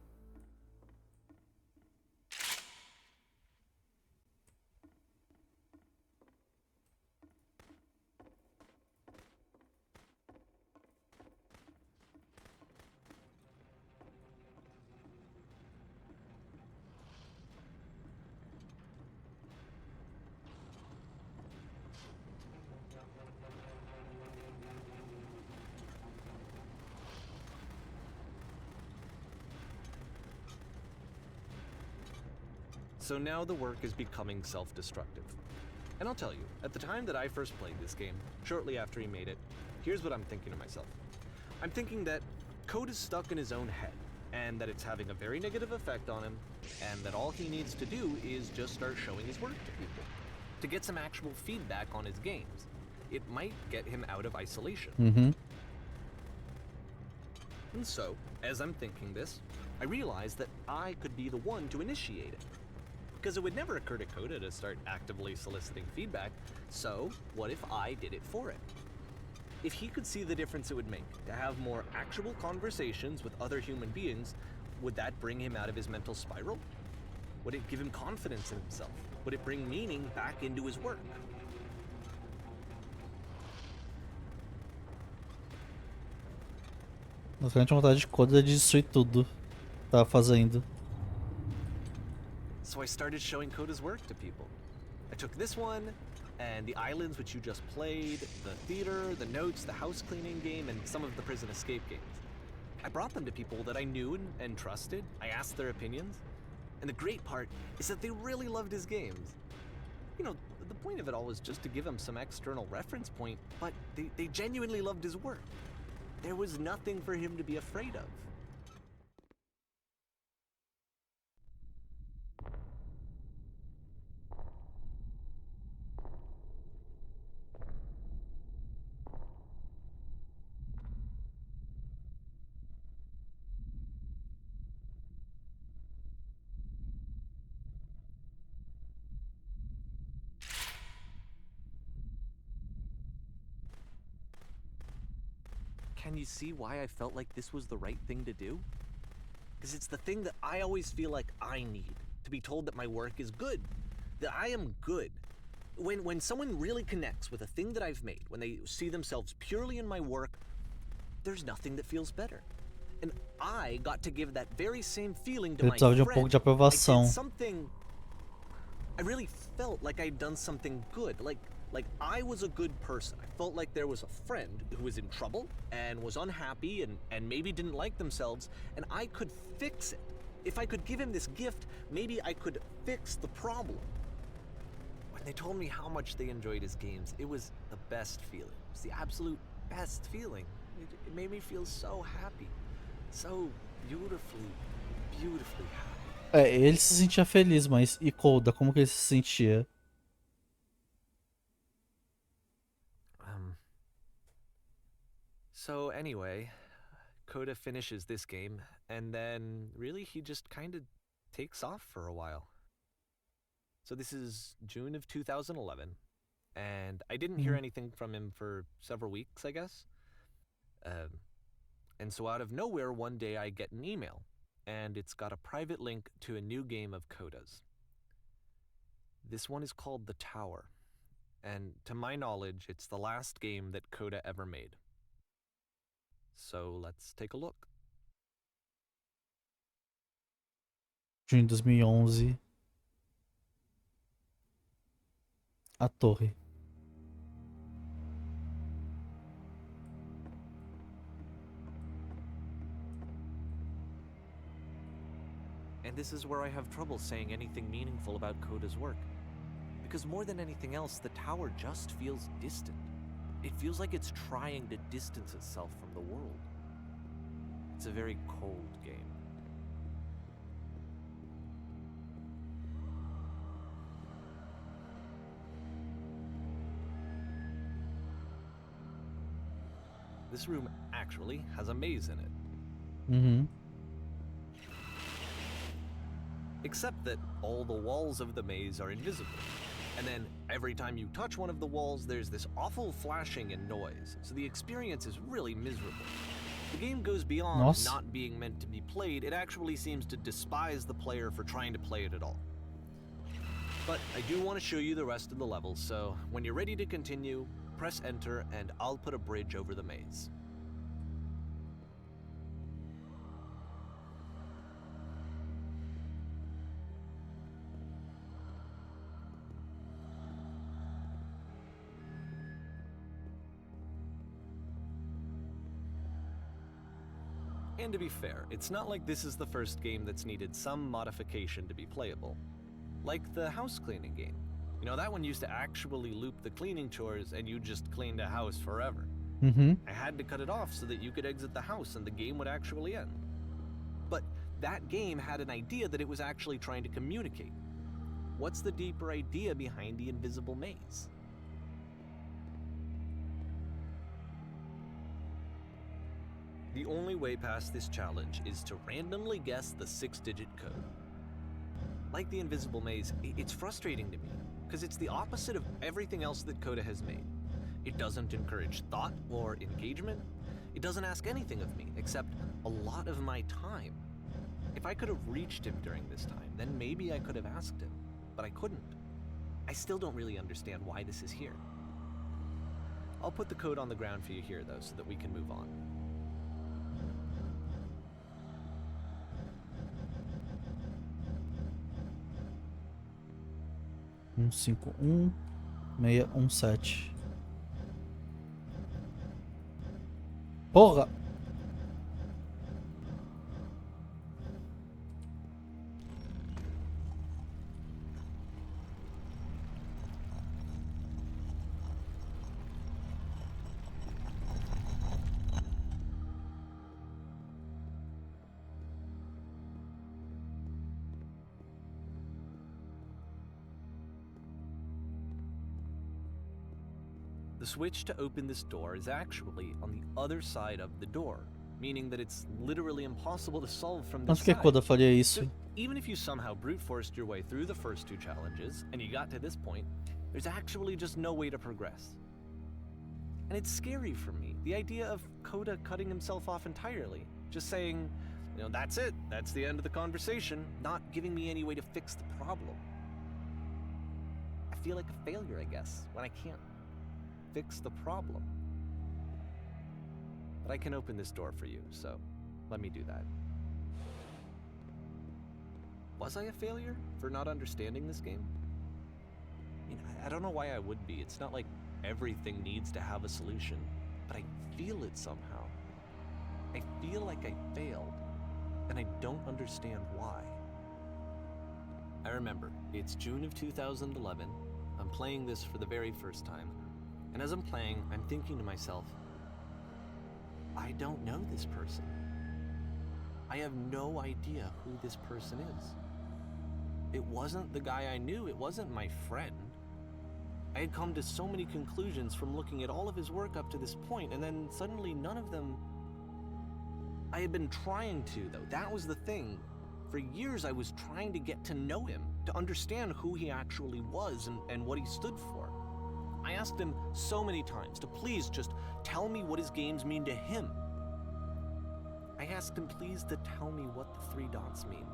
So now the work is becoming self-destructive. And I'll tell you, at the time that I first played this game, shortly after he made it, here's what I'm thinking to myself. I'm thinking that Code is stuck in his own head, and that it's having a very negative effect on him, and that all he needs to do is just start showing his work to people, to get some actual feedback on his games. It might get him out of isolation. And so, as I'm thinking this, I realize that I could be the one to initiate it. Because it would never occur to Coda to start actively soliciting feedback, so what if I did it for him? If he could see the difference it would make to have more actual conversations with other human beings, would that bring him out of his mental spiral? Would it give him confidence in himself? Would it bring meaning back into his work? Basicamente, a vontade de Coda é de destruir tudo que tava fazendo. So I started showing Coda's work to people. I took this one, and the islands which you just played, the theater, the notes, the house cleaning game, and some of the prison escape games. I brought them to people that I knew and trusted. I asked their opinions. And the great part is that they really loved his games. You know, the point of it all was just to give him some external reference point, but they genuinely loved his work. There was nothing for him to be afraid of. Can you see why I felt like this was the right thing to do? Because it's the thing that I always feel like I need, to be told that my work is good, that I am good. When someone really connects with a thing that I've made, when they see themselves purely in my work, there's nothing that feels better. And I got to give that very same feeling to Ele my precisava de friend. pouco de I aprovação. did something. I really felt like I'd done something good, like I was a good person. I felt like there was a friend who was in trouble and was unhappy and maybe didn't like themselves, and I could fix it. If I could give him this gift, maybe I could fix the problem. When they told me how much they enjoyed his games, it was the best feeling. It was the absolute best feeling. It made me feel so happy. So beautifully, beautifully happy. É, ele se sentia feliz, mas e Coda, como que ele se sentia? So anyway, Coda finishes this game, and then really he just kind of takes off for a while. So this is June of 2011, and I didn't hear anything from him for several weeks, I guess. And so out of nowhere, one day I get an email, and it's got a private link to a new game of Coda's. This one is called The Tower, and to my knowledge, it's the last game that Coda ever made. So let's take a look. Junho de 2011. A torre. And this is where I have trouble saying anything meaningful about Coda's work. Because more than anything else, the tower just feels distant. It feels like it's trying to distance itself from the world. It's a very cold game. This room actually has a maze in it. Mm-hmm. Except that all the walls of the maze are invisible. And then every time you touch one of the walls, there's this awful flashing and noise. So the experience is really miserable. The game goes beyond Nossa. not being meant to be played. It actually seems to despise the player for trying to play it at all. But I do want to show you the rest of the levels, so when you're ready to continue, press enter and I'll put a bridge over the maze. And to be fair, it's not like this is the first game that's needed some modification to be playable. Like the house cleaning game. You know, that one used to actually loop the cleaning chores and you just cleaned a house forever. Mm-hmm. I had to cut it off so that you could exit the house and the game would actually end. But that game had an idea that it was actually trying to communicate. What's the deeper idea behind the invisible maze? The only way past this challenge is to randomly guess the 6-digit code. Like the invisible maze, it's frustrating to me, because it's the opposite of everything else that Coda has made. It doesn't encourage thought or engagement. It doesn't ask anything of me, except a lot of my time. If I could have reached him during this time, then maybe I could have asked him, but I couldn't. I still don't really understand why this is here. I'll put the code on the ground for you here, though, so that we can move on. 617. Porra! The switch to open this door is actually on the other side of the door, meaning that it's literally impossible to solve from this Mas por que side. Coda faria isso? So even if you somehow brute forced your way through the first 2 challenges, and you got to this point, there's actually just no way to progress. And it's scary for me, the idea of Coda cutting himself off entirely, just saying, you know, that's it, that's the end of the conversation, not giving me any way to fix the problem. I feel like a failure, I guess, when I can't fix the problem. But I can open this door for you, so let me do that. Was I a failure for not understanding this game? I mean, I don't know why I would be. It's not like everything needs to have a solution, but I feel it somehow. I feel like I failed, and I don't understand why. I remember, it's June of 2011. I'm playing this for the very first time. And as I'm playing, I'm thinking to myself, I don't know this person. I have no idea who this person is. It wasn't the guy I knew, it wasn't my friend. I had come to so many conclusions from looking at all of his work up to this point, and then suddenly none of them... I had been trying to, though. That was the thing. For years I was trying to get to know him, to understand who he actually was and what he stood for. I asked him so many times to please just tell me what his games mean to him. I asked him please to tell me what the 3 dots mean.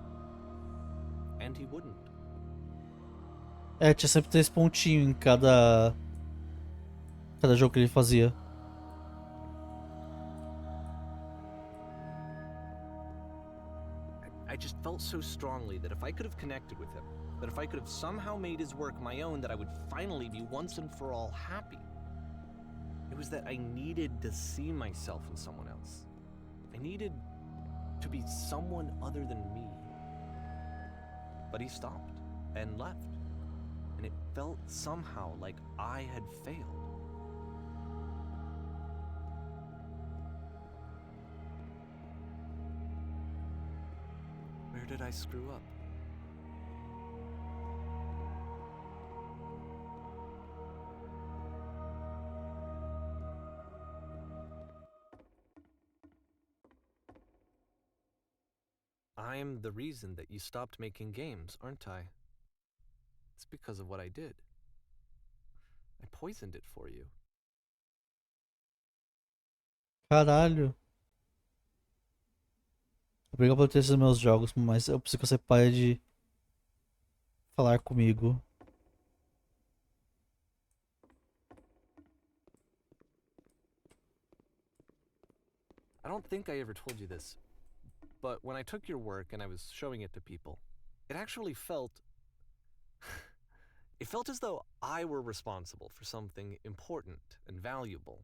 And he wouldn't. É, tinha sempre 3 pontinhos em cada jogo que ele fazia. I just felt felt so strongly that if I could have connected with him, that if I could have somehow made his work my own, that I would finally be once and for all happy. It was that I needed to see myself in someone else. I needed to be someone other than me. But he stopped and left, and it felt somehow like I had failed. Where did I screw up? I'm the reason that you stopped making games, aren't I? It's because of what I did. I poisoned it for you. Caralho. Obrigado por ter esses meus jogos, mas eu preciso que você pare de falar comigo. I don't think I ever told you this, but when I took your work and I was showing it to people, it actually felt... it felt as though I were responsible for something important and valuable.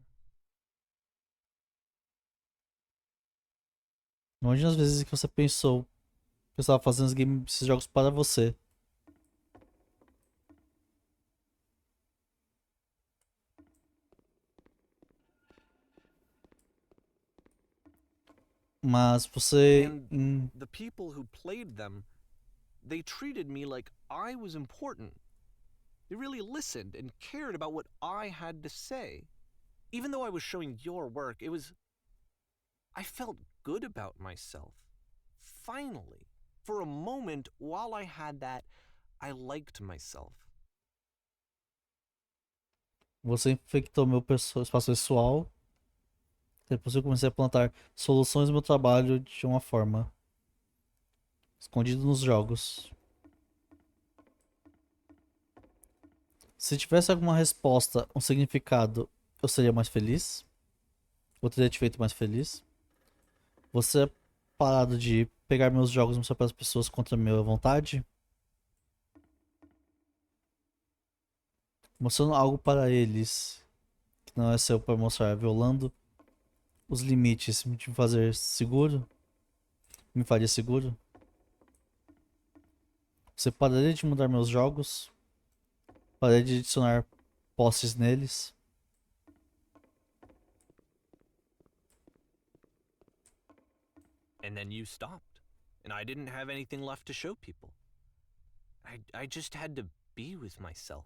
Imagina as vezes que você pensou que eu estava fazendo esses jogos para você. Mas você. And the people who played them, they treated me like I was important. They really listened and cared about what I had to say. Even though I was showing your work, it was... I felt good about myself. Finally. For a moment, while I had that, I liked myself. Você infectou meu espaço pessoal. Depois eu comecei a plantar soluções no meu trabalho de uma forma. Escondido nos jogos. Se tivesse alguma resposta, um significado, eu seria mais feliz? Ou teria te feito mais feliz? Você é parado de pegar meus jogos e mostrar para as pessoas contra a minha vontade? Mostrando algo para eles que não é seu para mostrar, violando os limites, me fazer seguro? Me faria seguro? Você pararia de mudar meus jogos? Pararia de adicionar posses neles? And then you stopped, and I didn't have anything left to show people. I just had to be with myself.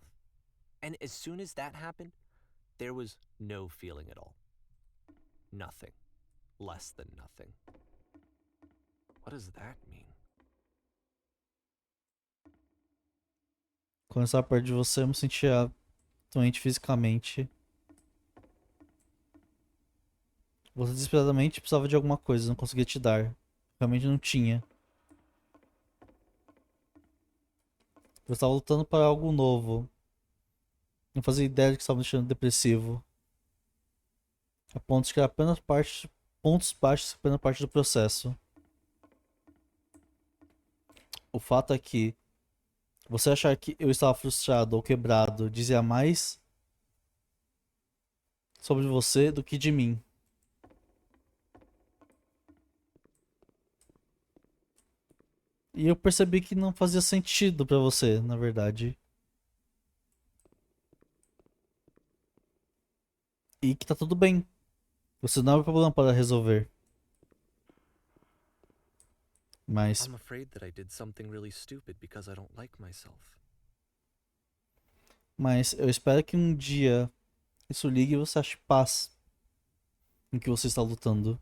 And as soon as that happened, there was no feeling at all. Nothing. Less than nothing. What does that mean? Quando eu estava perto de você, eu me sentia doente fisicamente. Você desesperadamente precisava de alguma coisa, não conseguia te dar. Realmente não tinha. Eu estava lutando para algo novo. Não fazia ideia de que estava me deixando depressivo. A ponto de que era apenas parte. Pontos baixos, apenas parte do processo. O fato é que você achar que eu estava frustrado ou quebrado dizia mais sobre você do que de mim. E eu percebi que não fazia sentido pra você, na verdade. E que tá tudo bem. Você não é um problema para resolver. Mas, I'm afraid that I did something really stupid because I don't like myself. mas eu espero que um dia isso ligue e você ache paz em que você está lutando.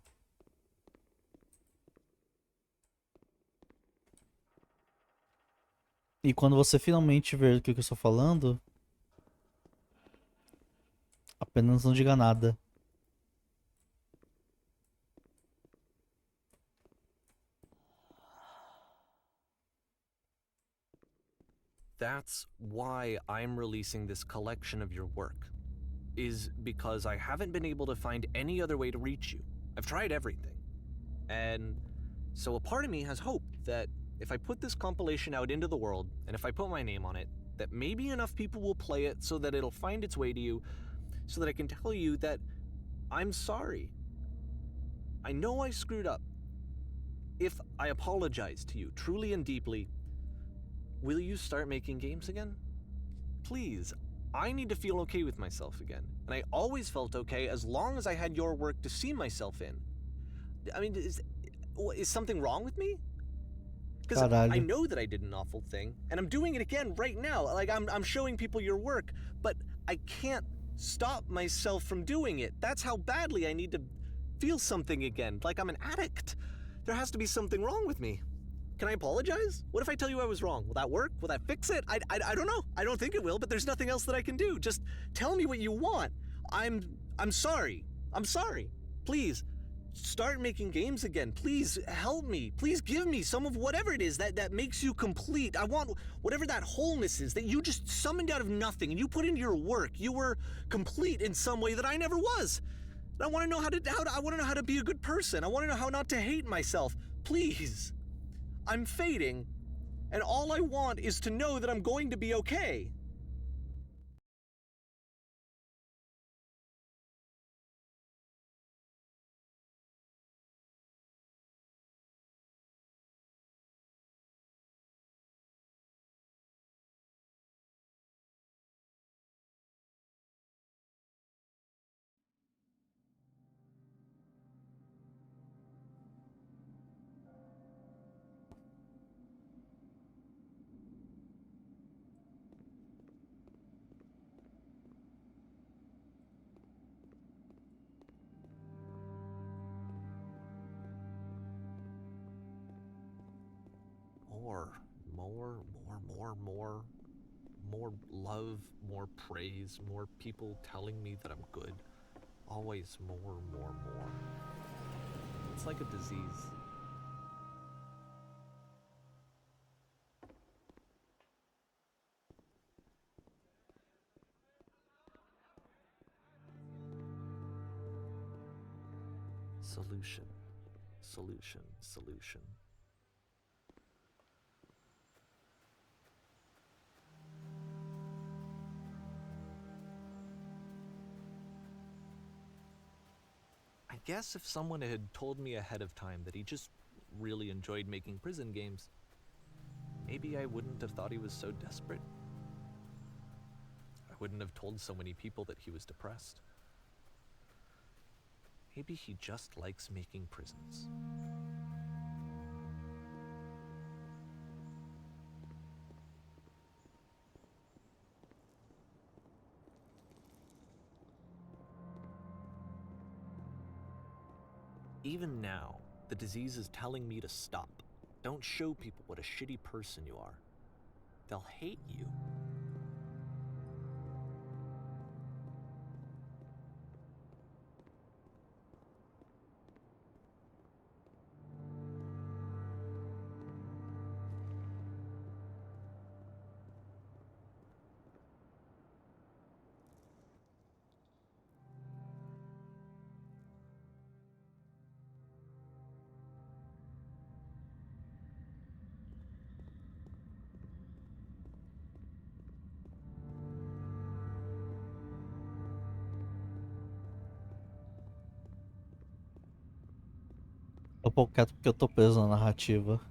E quando você finalmente ver o que eu estou falando, apenas não diga nada. That's why I'm releasing this collection of your work. Is because I haven't been able to find any other way to reach you. I've tried everything. And so a part of me has hope that if I put this compilation out into the world, and if I put my name on it, that maybe enough people will play it so that it'll find its way to you, so that I can tell you that I'm sorry. I know I screwed up. If I apologize to you truly and deeply, will you start making games again? Please, I need to feel okay with myself again. And I always felt okay as long as I had your work to see myself in. I mean, is something wrong with me? Because I Caralho. know that I did an awful thing, and I'm doing it again right now. Like, I'm showing people your work, but I can't stop myself from doing it. That's how badly I need to feel something again, like I'm an addict. There has to be something wrong with me. Can I apologize? What if I tell you I was wrong? Will that work? Will that fix it? I don't know. I don't think it will, but there's nothing else that I can do. Just tell me what you want. I'm sorry. I'm sorry. Please, start making games again. Please help me. Please give me some of whatever it is that makes you complete. I want whatever that wholeness is that you just summoned out of nothing and you put into your work. You were complete in some way that I never was. I want to know I want to know how to be a good person. I want to know how not to hate myself. Please. I'm fading, and all I want is to know that I'm going to be okay. More love, more praise, more people telling me that I'm good. Always more. It's like a disease. Solution. I guess if someone had told me ahead of time that he just really enjoyed making prison games, maybe I wouldn't have thought he was so desperate. I wouldn't have told so many people that he was depressed. Maybe he just likes making prisons. Even now, the disease is telling me to stop. Don't show people what a shitty person you are. They'll hate you. Tô um pouco quieto porque eu tô preso na narrativa.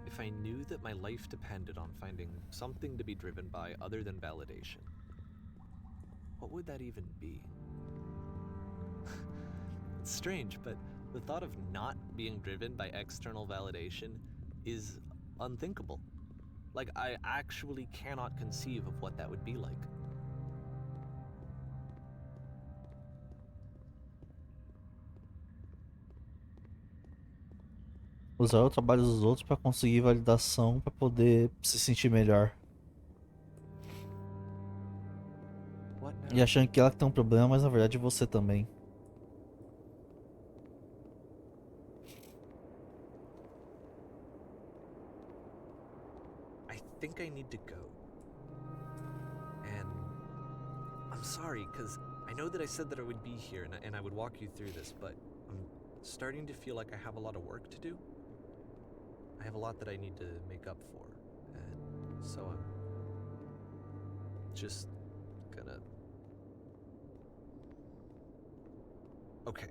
If I knew that my life depended on finding something to be driven by other than validation, what would that even be? It's strange, but the thought of not being driven by external validation is unthinkable. Like, I actually cannot conceive of what that would be like. Usar o trabalho dos outros pra conseguir validação pra poder se sentir melhor. What E now? achando que ela que tem um problema, mas na verdade é você também. I think I need to go. And I'm sorry, because I know that I said that I would be here and I would walk you through this, but I'm starting to feel like I have a lot of work to do. I have a lot that I need to make up for, and so I'm just gonna... Okay.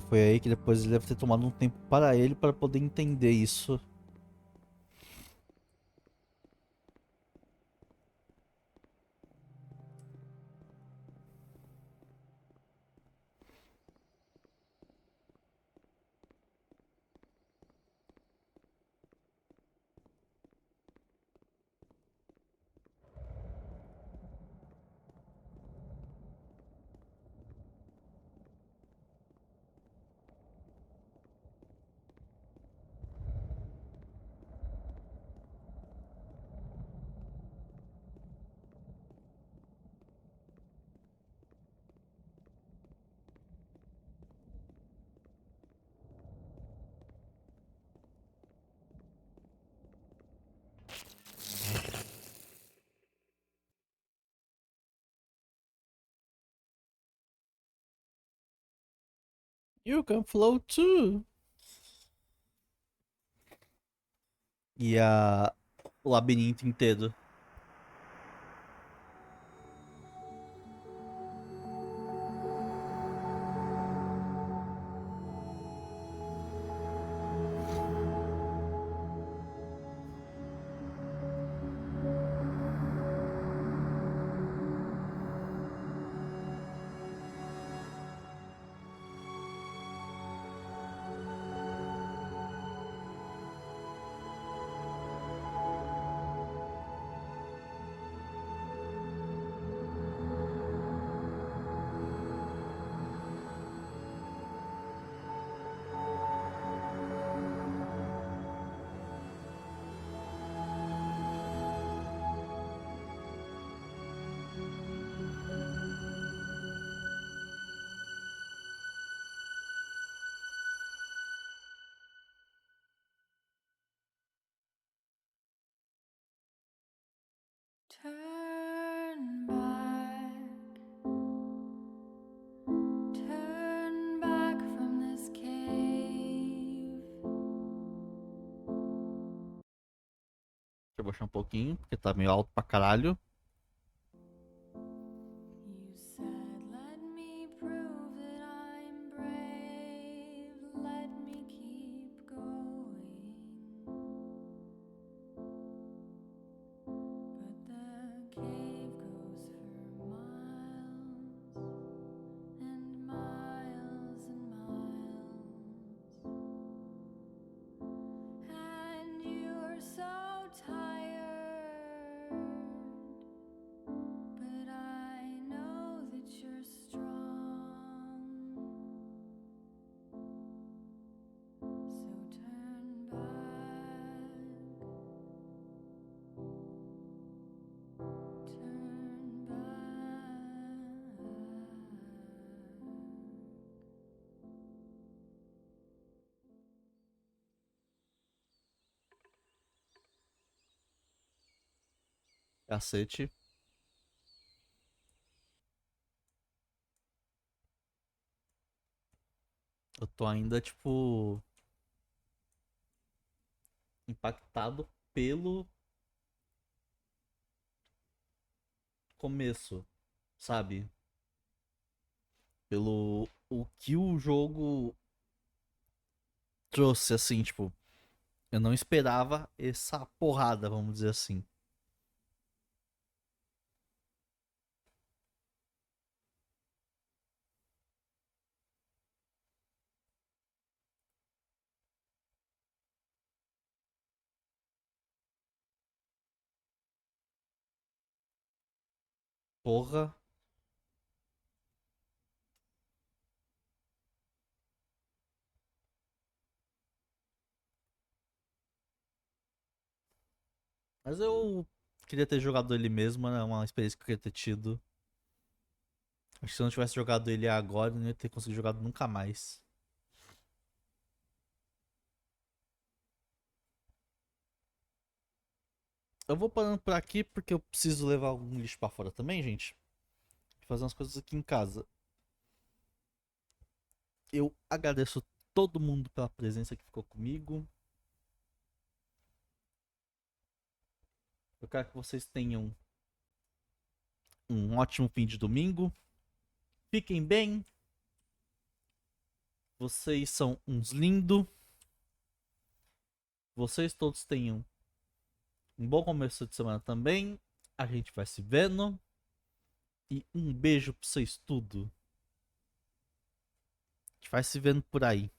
Foi aí que depois ele deve ter tomado um tempo para ele para poder entender isso. You can float too. E o labirinto inteiro. Turn back from this cave. Deixa eu baixar um pouquinho, porque tá meio alto pra caralho. You said, let me prove that I'm brave. Let me keep going. But the cave goes for miles and miles and miles. And you're so tired. cacete. Eu tô ainda, tipo, impactado pelo começo, sabe? Pelo o que o jogo trouxe, assim, tipo, eu não esperava essa porrada, vamos dizer assim. Porra. Mas eu queria ter jogado ele mesmo, é uma experiência que eu queria ter tido. Acho que se eu não tivesse jogado ele agora, eu não ia ter conseguido jogar nunca mais. Eu vou parando por aqui porque eu preciso levar algum lixo pra fora também, gente. E fazer umas coisas aqui em casa. Eu agradeço todo mundo pela presença que ficou comigo. Eu quero que vocês tenham um ótimo fim de domingo. Fiquem bem. Vocês são uns lindos. Vocês todos tenham um bom começo de semana também. A gente vai se vendo. E um beijo pra vocês tudo. A gente vai se vendo por aí.